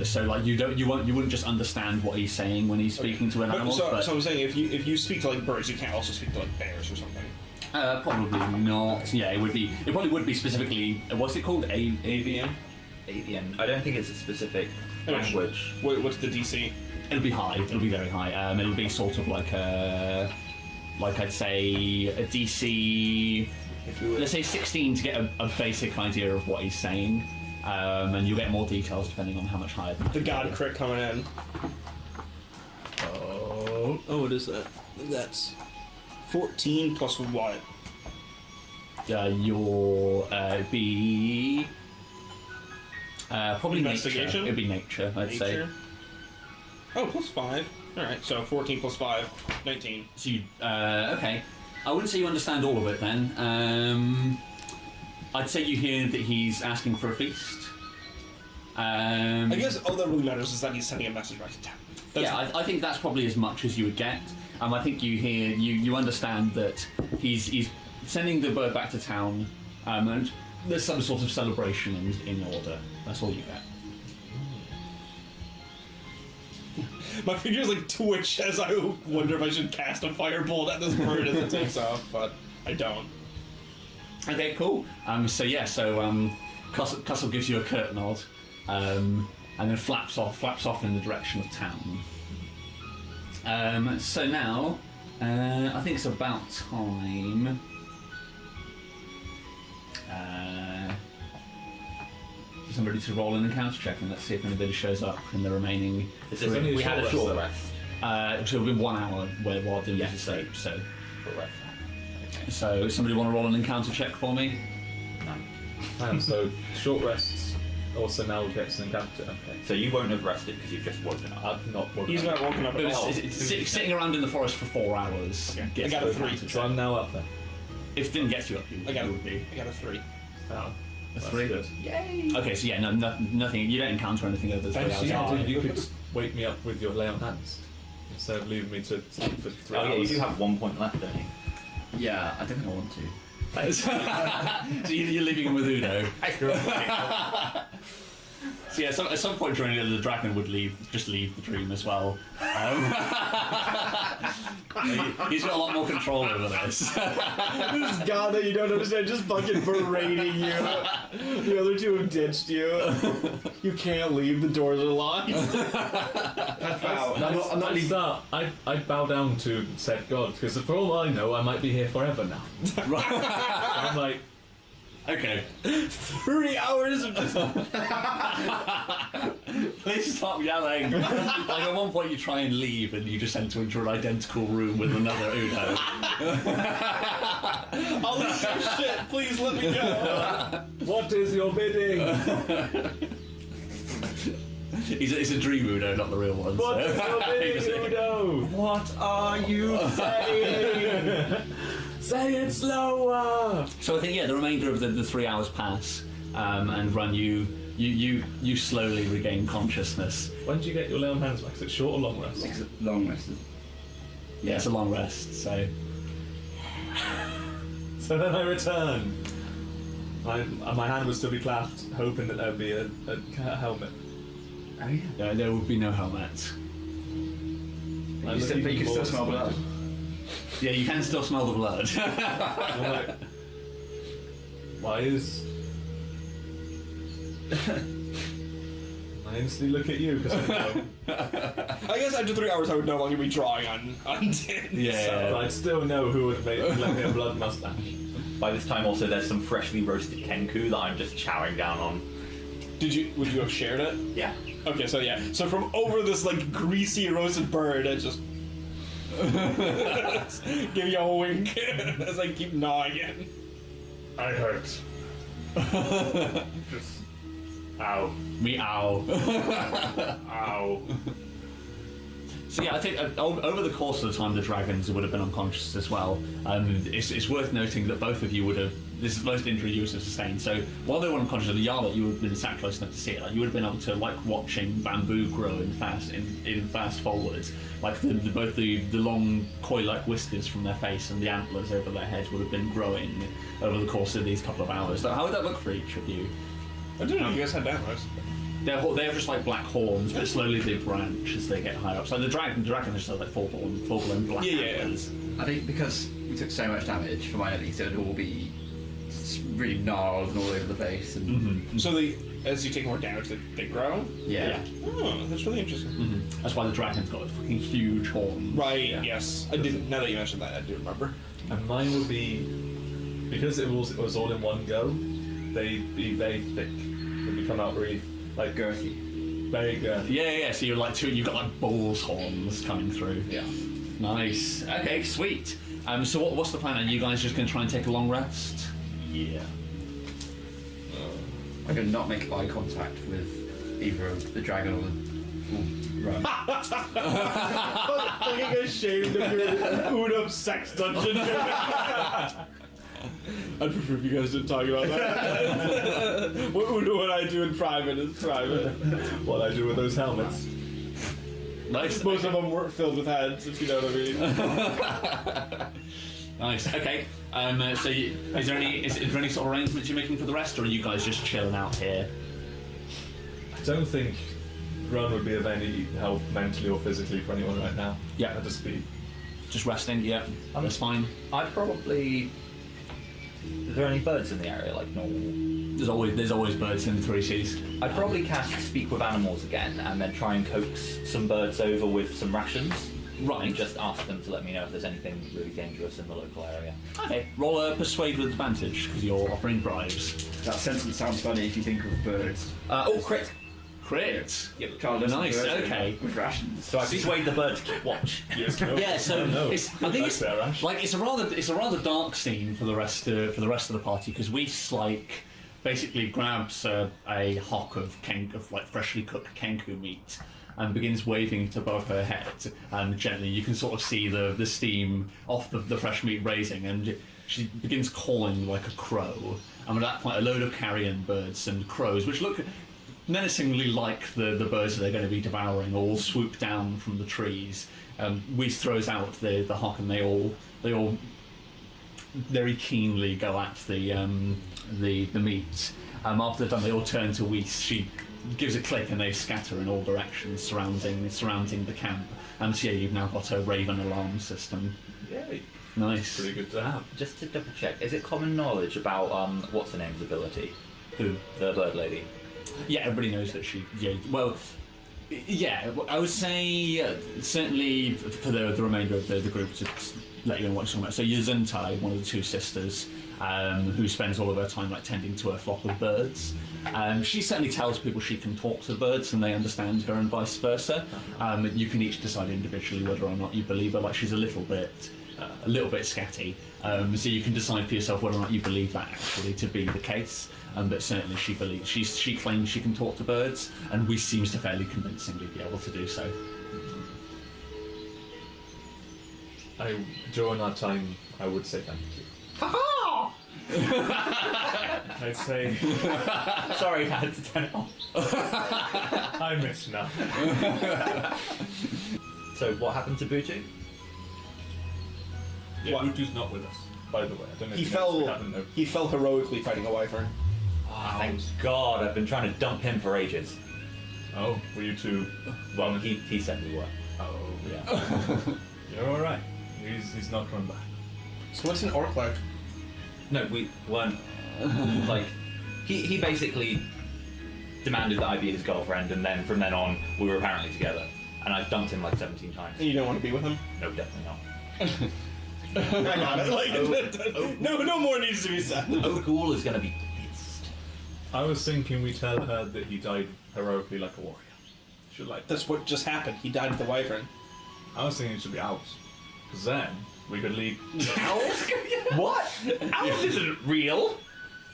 So like you wouldn't just understand what he's saying when he's speaking to an animal. So but I'm saying if you speak to like birds, you can't also speak to like bears or something. probably not. Yeah, it probably would be specifically. What's it called? Avian. Avian. I don't think it's a specific language. What's the DC? It'll be high. It'll be very high. It'll be sort of like I'd say a DC. Let's say 16 to get a basic idea of what he's saying, and you'll get more details depending on how much higher. The god crit coming in. Oh, what is that? That's 14 plus what? You'll be probably Investigation? nature. It'd be nature, I'd say. Nature? Oh, plus 5. Alright, so 14 plus 5, 19. So you, okay. I wouldn't say you understand all of it then. I'd say you hear that he's asking for a feast. I guess all that really matters is that he's sending a message back to town. Yeah, I think that's probably as much as you would get. I think you hear, you understand that he's sending the bird back to town, and there's some sort of celebration in order. That's all you get. My fingers like twitch as I wonder if I should cast a firebolt at this bird as it takes off, but I don't. Okay, cool. Cussle gives you a curt nod, and then flaps off in the direction of town. So now, I think it's about time. For somebody to roll an encounter check, and let's see if anybody shows up in the remaining. We had a short rest. So it'll be 1 hour while doing this escape. So, Short rest. so somebody want to roll an encounter check for me? And so short rests also now gets an encounter. Okay. So you won't have rested because you've just woken up. I've not woken He's up. not woken up at all. Sitting around in the forest for 4 hours. Okay. Gets I got a an 3. encounter So check. I'm now up then. If it didn't get you up, you I got would be. a 3. Oh, A that's 3? good. Yay! Okay, so yeah, nothing. You don't encounter anything over the 3 hours. Yeah, you could wake me up with your lay on hands instead of leaving me to sleep for 3 Oh hours. yeah, you do have 1 point left, don't you? Yeah, I don't think I want to. So you're living in with Udo. So yeah, at some point during the dragon would just leave the dream as well. He's got a lot more control over this. This god that you don't understand just fucking berating you. The other two have ditched you. You can't leave, the doors are locked. I'm not leaving. I bow down to said god, because for all I know, I might be here forever now. I'm like, Okay. 3 hours of just... Please stop yelling. Like at one point you try and leave and you just enter into an identical room with another Udo. I'll eat your shit, please let me go. what is your bidding? It's a dream Udo, not the real one. What is your bidding, Udo? What are you saying? Say it slower! So I think the remainder of the 3 hours pass, and Run, you slowly regain consciousness. When do you get your lay on hands back? Is it short or long rest? It's a long rest. Yeah, it's a long rest. So then I return. My hand would still be clasped, hoping that there would be a helmet. Oh yeah. there would be no helmet. But you can still smell blood. Yeah, you can still smell the blood. I'm like, why is... I instantly look at you, because I know. I guess after 3 hours I would no longer be drawing on Din. Yeah. But I'd still know who would let me a blood mustache. By this time, also, there's some freshly roasted kenku that I'm just chowing down on. Would you have shared it? Yeah. Okay, so yeah. So from over this like greasy roasted bird, I just give you a wink as I keep gnawing it. I hurt. Just... Ow. Meow. Ow. So yeah, I think over the course of the time the dragons would have been unconscious as well. It's worth noting that both of you would have, this is the most injury you would have sustained. So while they were unconscious, the Yarla, you would have been sat close enough to see it. Like you would have been able to, like watching bamboo grow in fast forwards. Like both the long coil-like whiskers from their face and the antlers over their heads would have been growing over the course of these couple of hours. So how would that look for each of you? I didn't know you guys had antlers. They're just like black horns, but slowly they branch as they get higher up. So the dragon is just like full-blown black antlers. I think because we took so much damage, for mine at least, it would all be really gnarled and all over the place. And So as you take more damage, they grow? yeah. Oh, that's really interesting. That's why the dragon's got a fucking huge horn. Right, yes. I didn't, now that you mentioned that, I do remember. And mine would be, because it was all in one go, they'd be very thick. They'd become out really, like, Girthy. very girthy. Yeah. So you're like you've got like bull's horns coming through. Yeah. Nice. Okay, sweet. So what's the plan? Are you guys just going to try and take a long rest? Yeah. I'm going to not make eye contact with either of the dragon or the... Run. Fucking ashamed of your Uno sex dungeon. I'd prefer if you guys didn't talk about that. What Uno and I do in private is private. What I do with those helmets. Nice. Most of them were filled with heads, if you know what I mean. Nice. Okay. So is there any sort of arrangements you're making for the rest, or are you guys just chilling out here? I don't think Run would be of any help mentally or physically for anyone right now. Yeah. I'd just be... Just resting? Yeah. That's fine. I'd probably... Is there any birds in the area, like normal? There's always birds in the Three Seas. I'd probably cast Speak with Animals again, and then try and coax some birds over with some rations. Right. And just ask them to let me know if there's anything really dangerous in the local area. Okay. Roll a persuade with advantage because you're offering bribes. That sentence sounds funny if you think of birds. Crit! Crit. Yep, child doesn't Nice. birds Okay. with rations. So I persuade the bird to keep watch. Yes, no. Yeah, so no. I think That's fair, Ash. it's a rather dark scene for the rest of the party because Weiss basically grabs a hock of freshly cooked kenku meat and begins waving it above her head, and gently you can sort of see the steam off the fresh meat raising, and she begins calling like a crow, and at that point a load of carrion birds and crows, which look menacingly like the birds that they're going to be devouring, all swoop down from the trees. Weiss throws out the hock, and they all very keenly go at the meat. After they're done, they all turn to Weiss. She gives a click and they scatter in all directions surrounding the camp. And so yeah, you've now got a raven alarm system. Yay. Nice. Pretty good to have. Just to double check, is it common knowledge about what's her name's ability? Who? The bird lady. Yeah, everybody knows that she. Yeah, well, yeah, I would say certainly for the remainder of the group to let you know what you're talking about. So Yuzuntai, one of the two sisters, who spends all of her time like tending to a flock of birds. She certainly tells people she can talk to birds and they understand her, and vice versa. You can each decide individually whether or not you believe her. Like she's a little bit scatty, so you can decide for yourself whether or not you believe that actually to be the case. But certainly she claims she can talk to birds, and we seems to fairly convincingly be able to do so. During our time, I would say thank you. I'd say Sorry, I had to turn it off. I miss now. So what happened to Buju? Yeah, What? Utu's not with us, by the way. I don't know if He you noticed, we fell. haven't noticed. He fell heroically fighting a wyvern. Oh, thank God, I've been trying to dump him for ages. Oh, were you two? Well, he said we were. Oh, Yeah. you're all right. He's not coming back. So what's an orc like? No, we weren't. Like, he basically demanded that I be his girlfriend, and then from then on, we were apparently together. And I've dumped him like 17 times. And you don't want to be with him? No, definitely not. I got it. Like, no more needs to be said. O'Ghoul is going to be pissed. I was thinking we tell her that he died heroically like a warrior. Should like that. That's what just happened. He died at the wyvern. I was thinking it should be ours. Because then we could lead. Owls? What? Owls isn't real.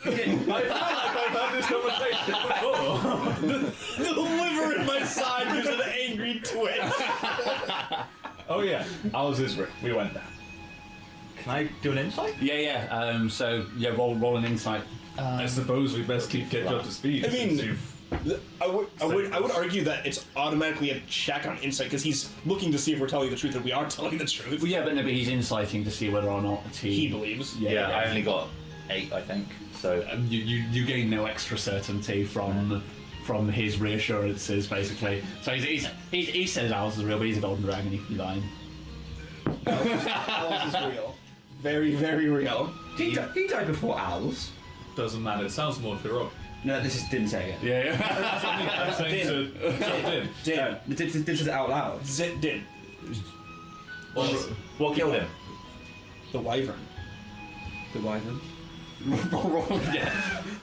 I feel like I've had this conversation before. The liver in my side gives an angry twitch. Oh yeah, ours is real. We went there. Can I do an insight? Yeah. So yeah, roll an insight. I suppose we best keep getting up to speed. I mean- since you've- I would argue that it's automatically a check on insight because he's looking to see if we're telling the truth, and we are telling the truth. Well, yeah, but he's inciting to see whether or not He believes. Yeah, I only got 8, I think. So You gain no extra certainty from his reassurances, basically. So he says ours is real, but he's a golden dragon. He could be lying. Owls is real. Very, very real. He died before owls. Doesn't matter. It sounds more heroic. No, this didn't say it. Yeah. I'm saying to Din. Did. This is out loud. Zit did. what killed him? The wyvern. The wyvern. Yeah.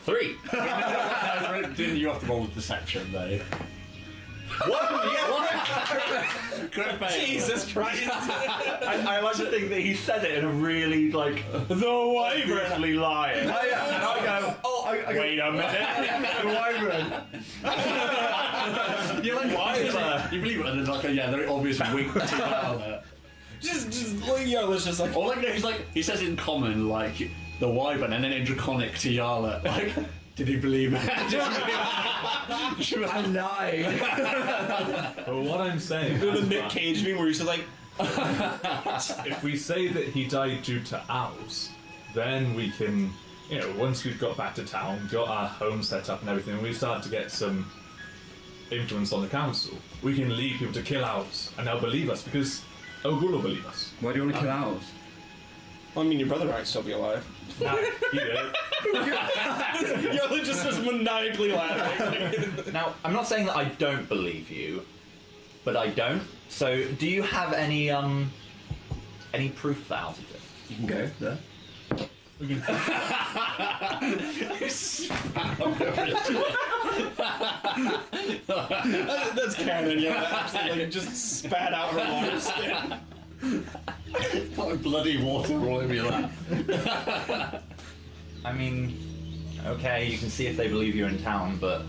3. Didn't you have to roll with deception though? Correct, mate. Jesus Christ. I like to think that he said it in a really, like, The wyvern. obviously lying. And I go, Wait a minute. the wyvern. You're like, why is that? You believe it, and there's like a very obvious wink to Yarla. Just like, yeah, let's just like. Or like, no, he's like, he says in common, like, the wyvern, and then in draconic to Yarla. Like, did he believe it? I lied. But what I'm saying The is Nick that Cage meme where he's just like, if we say that he died due to owls, then we can, once we've got back to town, got our home set up and everything, we start to get some influence on the council. We can lead people to kill owls, and they'll believe us because O'Ghoul will believe us. Why do you want to kill owls? well, I mean, your brother might still be alive. Nah, he did it. Yarla just is maniacally laughing. Now, I'm not saying that I don't believe you, but I don't. So, do you have any proof that owls exist? You can go there. That's canon, yeah. Actually, like, just spat out her water skin. Like bloody water all over your lap. I mean, okay, you can see if they believe you're in town, but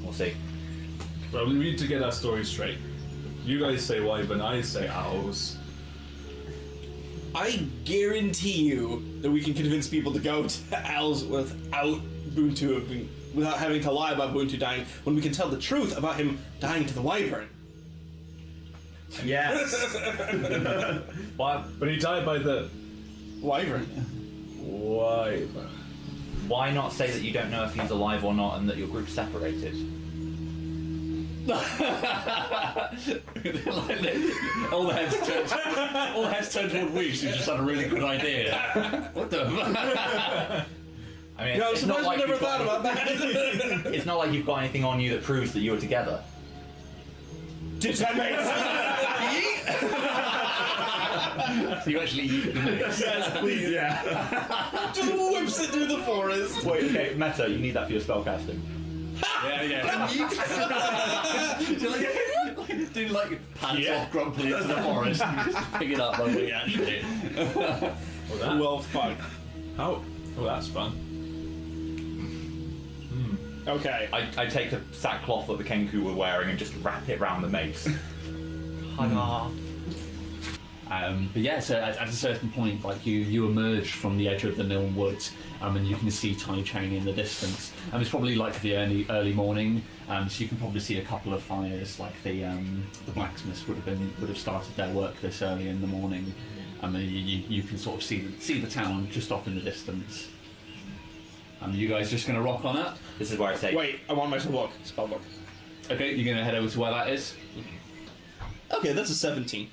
we'll see. Well, we need to get our story straight. You guys say wyvern, I say owls. I guarantee you that we can convince people to go to owls without without having to lie about Buntu dying, when we can tell the truth about him dying to the wyvern. Yes. But he died by the Wyvern. Wyvern. Why not say that you don't know if he's alive or not and that your group's separated? all the heads turned toward Weish, who just had a really good idea. What the? I mean, Yeah, I'm it's not surprised like we never you've got thought about that. It's not like you've got anything on you that proves that you were together. Did that make So you actually eat the mix. Yes, please. Yeah. Just whips it through the forest. Wait, okay, Meta, you need that for your spellcasting. Yeah. Do like pants off grumpily into the forest and just pick it up when we actually. Well, fuck. How? Oh, that's fun. Okay. I take the sackcloth that the Kenku were wearing and just wrap it round the mace. But yeah, so at a certain point, like you emerge from the edge of the Niln Woods, and you can see Tai Cheng in the distance. And it's probably like the early morning, so you can probably see a couple of fires. Like the blacksmiths would have started their work this early in the morning. You can sort of see the town just off in the distance. You guys just gonna rock on it? This is where I say, Wait, I want my book. Spell book. Okay, you're gonna head over to where that is. Okay, that's a 17.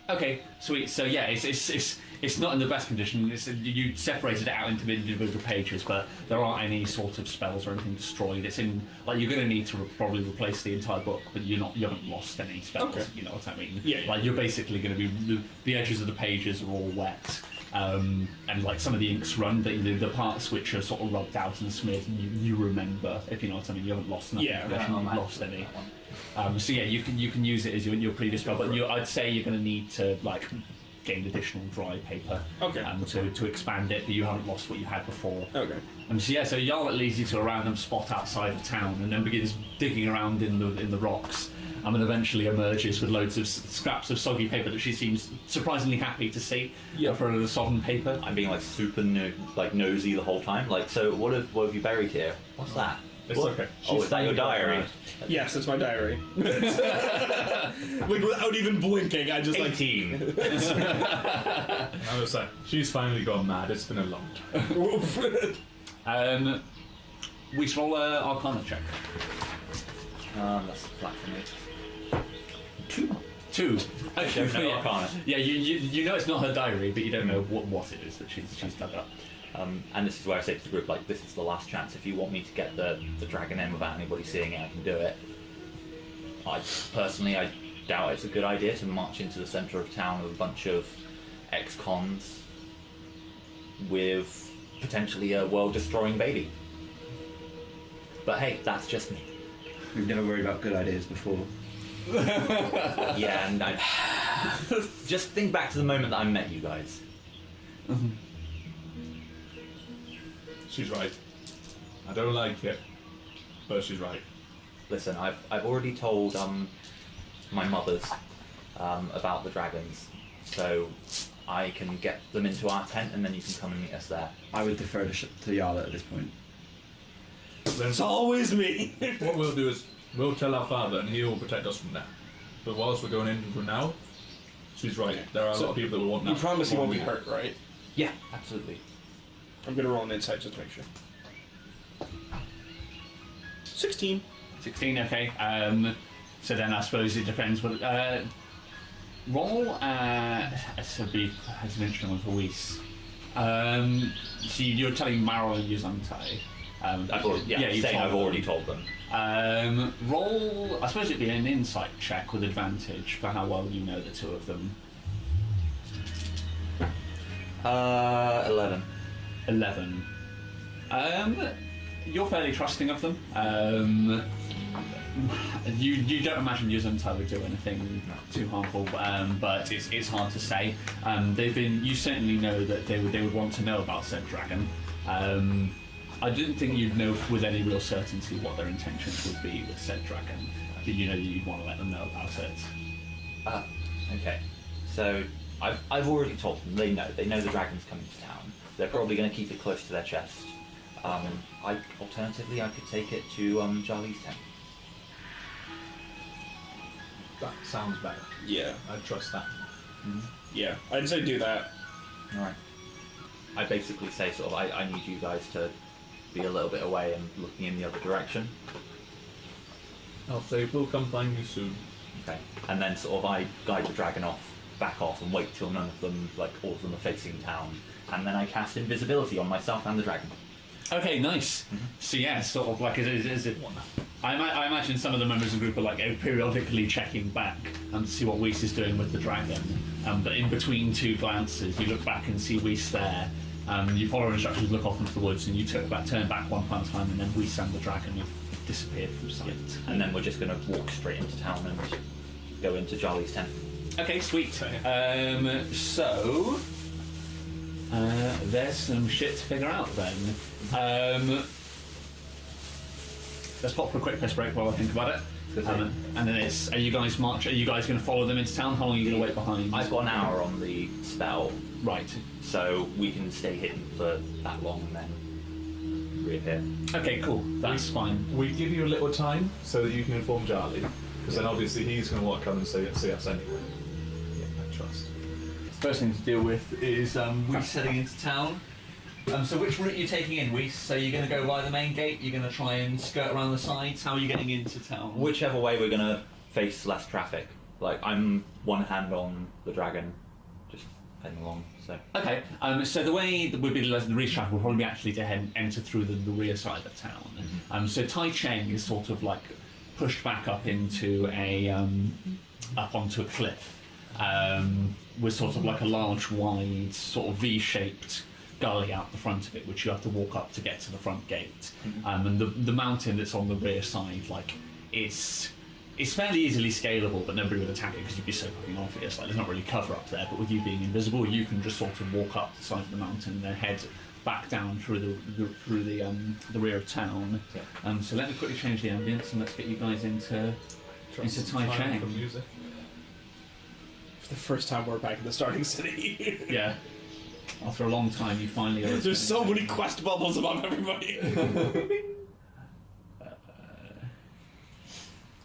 Okay, sweet. So yeah, it's not in the best condition. You separated it out into individual pages, but there aren't any sort of spells or anything destroyed. It's in like you're going to need to probably replace the entire book, but you haven't lost any spells. Okay. You know what I mean? Yeah. Like you're basically going to be the edges of the pages are all wet. And like some of the inks run, the parts which are sort of rubbed out and smeared, you remember, if you know what I mean. You haven't lost nothing. Yeah, You haven't lost any. So yeah, you can use it as your previous spell, but I'd say you're going to need to like gain additional dry paper to expand it, but you haven't lost what you had before. Okay. So yeah, so Yarlet leads you to a random spot outside of town, and then begins digging around in the rocks, and eventually emerges with loads of scraps of soggy paper that she seems surprisingly happy to see for a sodden paper. I'm being like super nosy the whole time. Like, so what have you buried here? What's that? It's What? okay. Oh, is that your diary? Yes, it's my diary. Like without even blinking, I just 18. I was like, she's finally gone mad. It's been a long time. We should roll a Arcana check. That's flat for me. 2. Okay, Don't know Arcana. Yeah, you know it's not her diary, but you don't know what it is that she's dug up. And this is where I say to the group, like, this is the last chance. If you want me to get the dragon in without anybody seeing it, I can do it. I doubt it's a good idea to march into the centre of town with a bunch of ex-cons with potentially a world-destroying baby. But hey, that's just me. We've never worried about good ideas before. Yeah, and I just think back to the moment that I met you guys. She's right. I don't like it, but she's right. Listen, I've already told my mothers about the dragons, so I can get them into our tent, and then you can come and meet us there. I would defer to Yarlet at this point. Then It's always me. what we'll do is we'll tell our father, and he will protect us from that. But whilst we're going in for now, she's right. There are a lot of people that will want that. You promise you won't be hurt, right? Yeah, absolutely. I'm gonna roll an insight just to make sure. 16. 16, okay. So then I suppose it depends what. Roll so be as an instrument for Weiss. So you're telling Marrow and Yuzantai. I've already told them. Roll, I suppose it'd be an insight check with advantage for how well you know the two of them. 11. 11. You're fairly trusting of them. You don't imagine Yuzantai would do anything too harmful, but it's hard to say. You certainly know that they would want to know about said dragon. I didn't think you'd know with any real certainty what their intentions would be with said dragon, but you know that you'd want to let them know about it. Okay. So I've already told them. They know the dragon's coming to town. They're probably going to keep it close to their chest. Alternatively, I could take it to Charlie's tent. That sounds better. Yeah. I trust that. Yeah. I'd say do that. All right. I basically say sort of, I need you guys to be a little bit away and looking in the other direction. I'll say we'll come find you soon. Okay. And then sort of I guide the dragon back off and wait till none of them, like all of them are facing town. And then I cast invisibility on myself and the dragon. Okay, nice. So yeah, sort of like is it? I imagine some of the members of the group are like periodically checking back to see what Weiss is doing with the dragon. But in between two glances, you look back and see Weiss there. You follow instructions, look off into the woods, and you turn back one final time, and then Weiss and the dragon have disappeared from sight. And then we're just going to walk straight into town and go into Charlie's tent. Okay, sweet. So there's some shit to figure out then. Let's pop for a quick piss break while I think about it. And then it's, are you guys going to follow them into town? How long are you going to wait behind? I've got an hour on the spell. Right. So we can stay hidden for that long and then reappear. Okay, cool. That's fine. We give you a little time so that you can inform Charlie, because then obviously he's going to want to come and see us anyway. Yeah, I trust. First thing to deal with is Weiss heading into town. So which route are you taking in, Weiss? So you're going to go by the main gate? You're going to try and skirt around the sides? How are you getting into town? Whichever way we're going to face less traffic. Like, I'm one hand on the dragon, just heading along, so... Okay, so the way that would be the reach traffic would probably be actually to enter through the rear side of town. So Tai Cheng is sort of like pushed back up into up onto a cliff, with sort of like a large, wide, sort of V-shaped gully out the front of it, which you have to walk up to get to the front gate. And the mountain that's on the rear side, like, it's fairly easily scalable, but nobody would attack it because you'd be so fucking obvious. Like, there's not really cover up there, but with you being invisible, you can just sort of walk up the side of the mountain and then head back down through the rear of town. Yeah. So let me quickly change the ambience and let's get you guys into Tai Cheng. For music. For the first time, we're back in the starting city. Yeah. After a long time, you finally are. There's so many quest bubbles above everybody.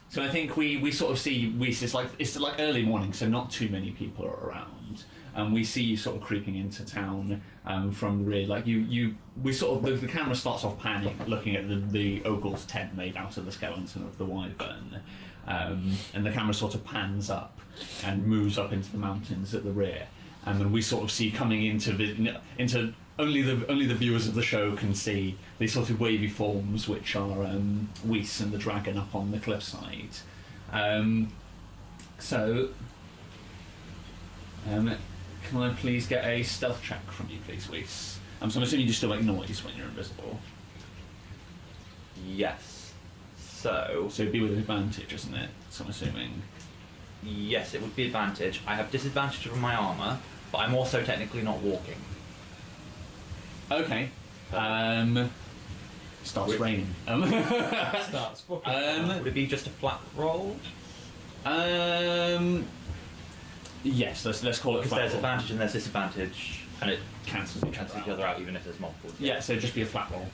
So I think we sort of see it's like early morning, so not too many people are around, and we see you sort of creeping into town from the rear. Like we sort of the camera starts off panning, looking at the ogle's tent made out of the skeleton of the wyvern, and the camera sort of pans up and moves up into the mountains at the rear. And then we sort of see coming into only the viewers of the show can see these sort of wavy forms, which are Weiss and the dragon up on the cliffside. So, can I please get a stealth check from you, please, Weiss? So I'm assuming you still make noise when you're invisible. Yes. So it'd be with advantage, isn't it? So I'm assuming. Yes, it would be advantage. I have disadvantage from my armor, but I'm also technically not walking. Okay. Starts raining. Starts fucking. Would it be just a flat roll? Yes, let's call it. Because there's advantage and there's disadvantage, and it cancels each other out even if there's multiple. Yeah, so just be a flat roll.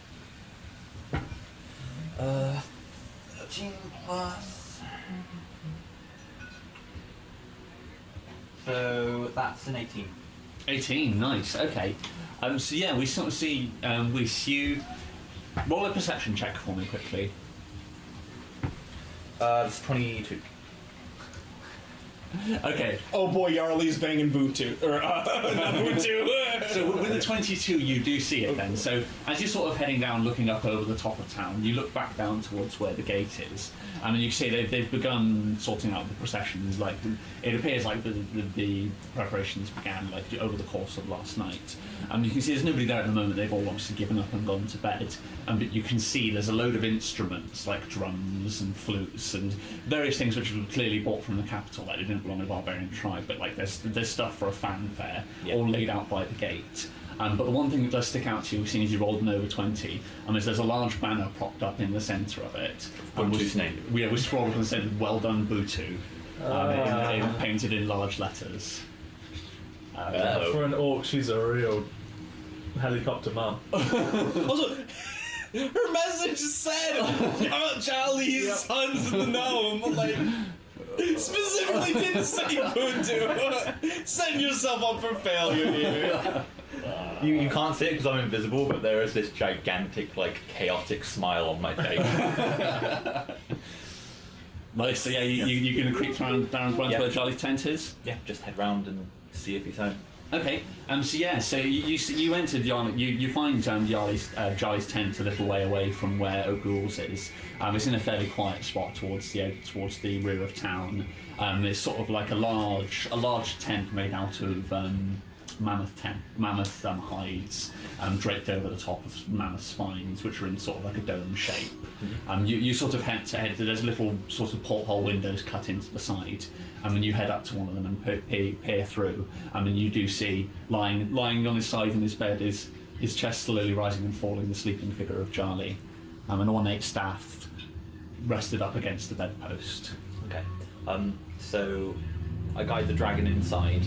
13 plus. So that's an 18. 18, nice, okay. So yeah, we sort of see you roll a perception check for me quickly. It's 22. Okay. Oh boy, Yarly's banging Bootu. Or, not Bootu. So with the 22, you do see it then. So as you're sort of heading down, looking up over the top of town, you look back down towards where the gate is. And you can see they've begun sorting out the processions. Like, it appears like the preparations began like over the course of last night. You can see there's nobody there at the moment. They've all obviously given up and gone to bed. But you can see there's a load of instruments like drums and flutes and various things which were clearly bought from the capital. Like, they didn't belong to the barbarian tribe, but like there's stuff for a fanfare, all laid out by the gate. But the one thing that does stick out to you, seeing as you rolled an over 20, is there's a large banner propped up in the centre of it. Butu's name. Yeah, we scrolled and said, "Well done, Butu," painted in large letters. For an orc, she's a real helicopter mum. Also, her message said about Charlie's sons in the gnome. Like, specifically didn't say Bootu. Setting yourself up for failure here. You can't see it because I'm invisible, but there is this gigantic, like, chaotic smile on my face. Nice. So yeah, you're gonna creep around Yeah. where Charlie's tent is. Yeah, just head round and see if he's home. Okay. So you entered you find Charlie's tent a little way away from where O'Gould's is. It's in a fairly quiet spot towards the rear of town. It's sort of like a large tent made out of mammoth hides, draped over the top of mammoth spines, which are in sort of like a dome shape. You sort of head to head. There's little sort of porthole windows cut into the side, and you head up to one of them and peer through. And you do see lying on his side in his bed is his chest slowly rising and falling, the sleeping figure of Charlie, an ornate staff rested up against the bedpost. Okay. So I guide the dragon inside,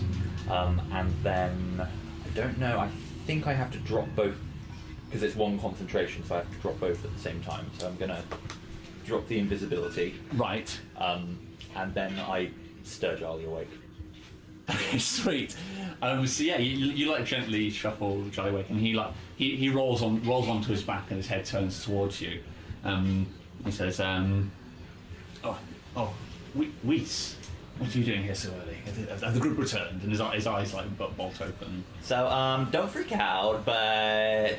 and then I don't know. I think I have to drop both because it's one concentration, so I have to drop both at the same time. So I'm gonna drop the invisibility, Right. and then I stir Charlie awake. Sweet. So yeah, you like gently shuffle Charlie awake, and he rolls onto his back, and his head turns towards you. He says, Weiss, what are you doing here so early? Have the group returned? And his eyes like bolt open. So don't freak out, but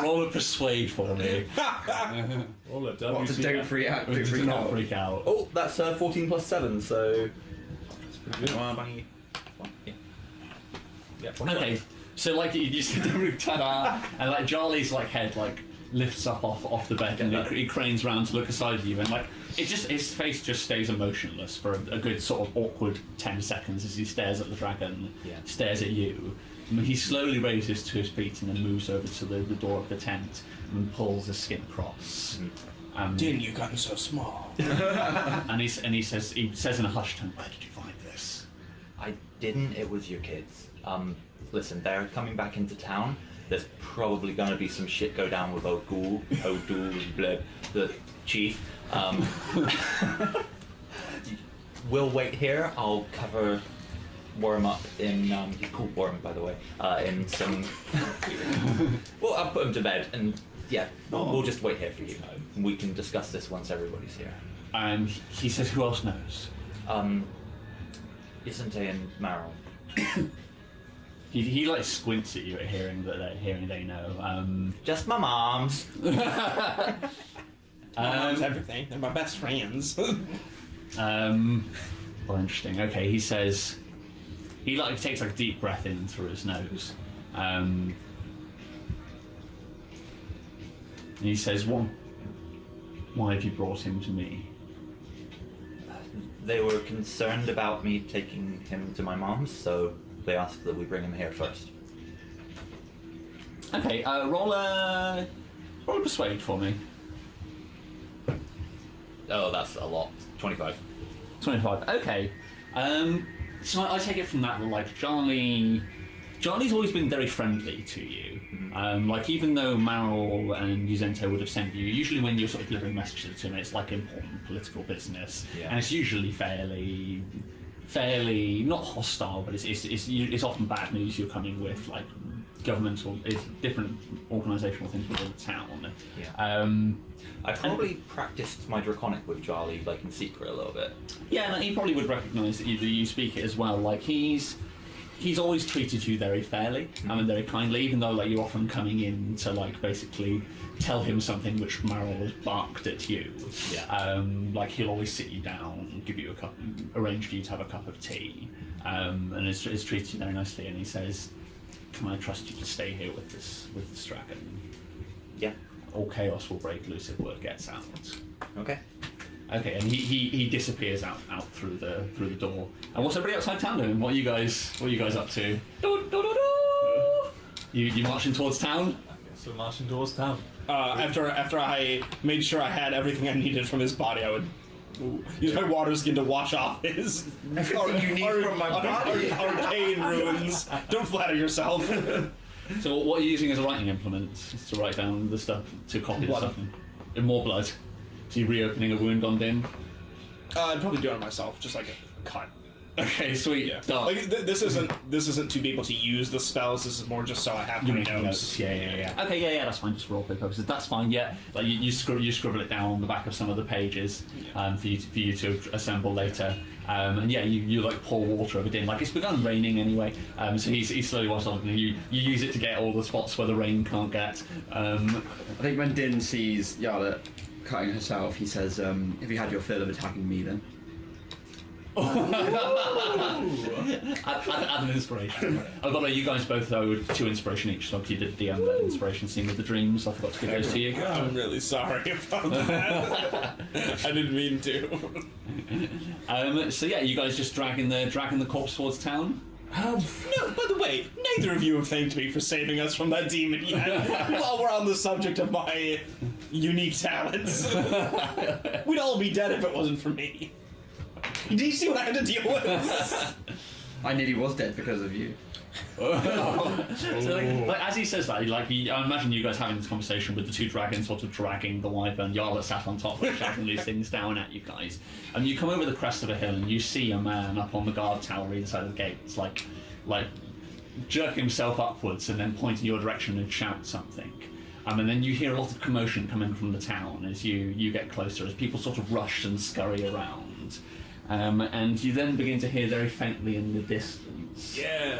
Roll a persuade for me. Roll a What to don't freak out? Do not freak out. oh, that's 14 plus 7, so 20. Yeah. Okay, so like you see the root, ta-da, and like Charlie's like head like lifts up off the bed, and he cranes round to look aside at you, and like his face just stays emotionless for a good sort of awkward 10 seconds as he stares at the dragon, stares at you. And he slowly raises to his feet and then moves over to the door of the tent and pulls the skin across. Didn't you gotten so small? And he says in a hushed tone, "Where did you find this?" I didn't. It was your kids. Listen, they're coming back into town. There's probably going to be some shit go down with O'Doul, the chief. We'll wait here. I'll cover Worm up in. He's called Worm, by the way. In some. Well, I'll put him to bed, and yeah, we'll just wait here for you. We can discuss this once everybody's here. And he says, "Who else knows?" Isante and Marrow. He like squints at you at hearing they know. Just my moms. Mom's everything. They're my best friends. Well, interesting. Okay, he says he like takes like a deep breath in through his nose. And he says, Why have you brought him to me?" They were concerned about me taking him to my mom's, so they asked that we bring him here first. Okay, roll a persuade for me. Oh, that's a lot. 25. 25. Okay. So I take it from that like Charlie's always been very friendly to you. Like even though Marl and Yuzento would have sent you, usually when you're sort of delivering messages to him, it's like important political business, and it's usually fairly not hostile, but it's often bad news you're coming with, like governmental, different organisational things within the town. I probably practiced my Draconic with Charlie, like in secret a little bit. Yeah, and he probably would recognise that you speak it as well. Like he's always treated you very fairly, and very kindly, even though like you're often coming in to like basically tell him something which Marl has barked at you. Like he'll always sit you down, give you a cup, arrange for you to have a cup of tea, and has treated you very nicely. And he says, "Can I trust you to stay here with this dragon? Yeah. All chaos will break loose if word gets out." Okay. Okay, and he disappears out through the door. And what's everybody outside town doing? What are you guys up to? You marching towards town? So marching towards town. After I made sure I had everything I needed from his body, I would use my water skin to wash off his Everything you need from my body. arcane ruins. Don't flatter yourself. So what are you using as a writing implement? Just to write down the stuff, to copy the stuff in more blood. So you're reopening a wound on Din? I'd probably do it myself, just like a cut. Okay, sweet. Yeah. Done. Like this isn't to be able to use the spells. This is more just so I have You my make notes. notes. Yeah. Okay, yeah, that's fine. Just for roleplay purposes, that's fine. Yeah, like you scribble it down on the back of some of the pages for you to assemble later. And yeah, you like pour water over Din. Like it's begun raining anyway, so he's slowly watching on. You use it to get all the spots where the rain can't get. I think when Din sees Yarla cutting herself, he says, "Have you had your fill of attacking me then?" Add an inspiration. Oh, by the way, you guys both owed 2 inspiration each, so you did the inspiration scene with the dreams. I forgot to give those to you. I'm really sorry about that. I didn't mean to. So yeah, you guys just dragging the corpse towards town. No, by the way, neither of you have thanked me for saving us from that demon yet. While we're on the subject of my unique talents, we'd all be dead if it wasn't for me. Do you see what I had to deal with? I nearly was dead because of you. So like as he says that, I imagine you guys having this conversation with the 2 dragons sort of dragging the wyvern. Yarla sat on top, like, shouting these things down at you guys. And you come over the crest of a hill and you see a man up on the guard tower either side of the gate. It's like jerk himself upwards and then point in your direction and shout something. And then you hear a lot of commotion coming from the town as you get closer, as people sort of rush and scurry around. And you then begin to hear very faintly in the distance. Yeah.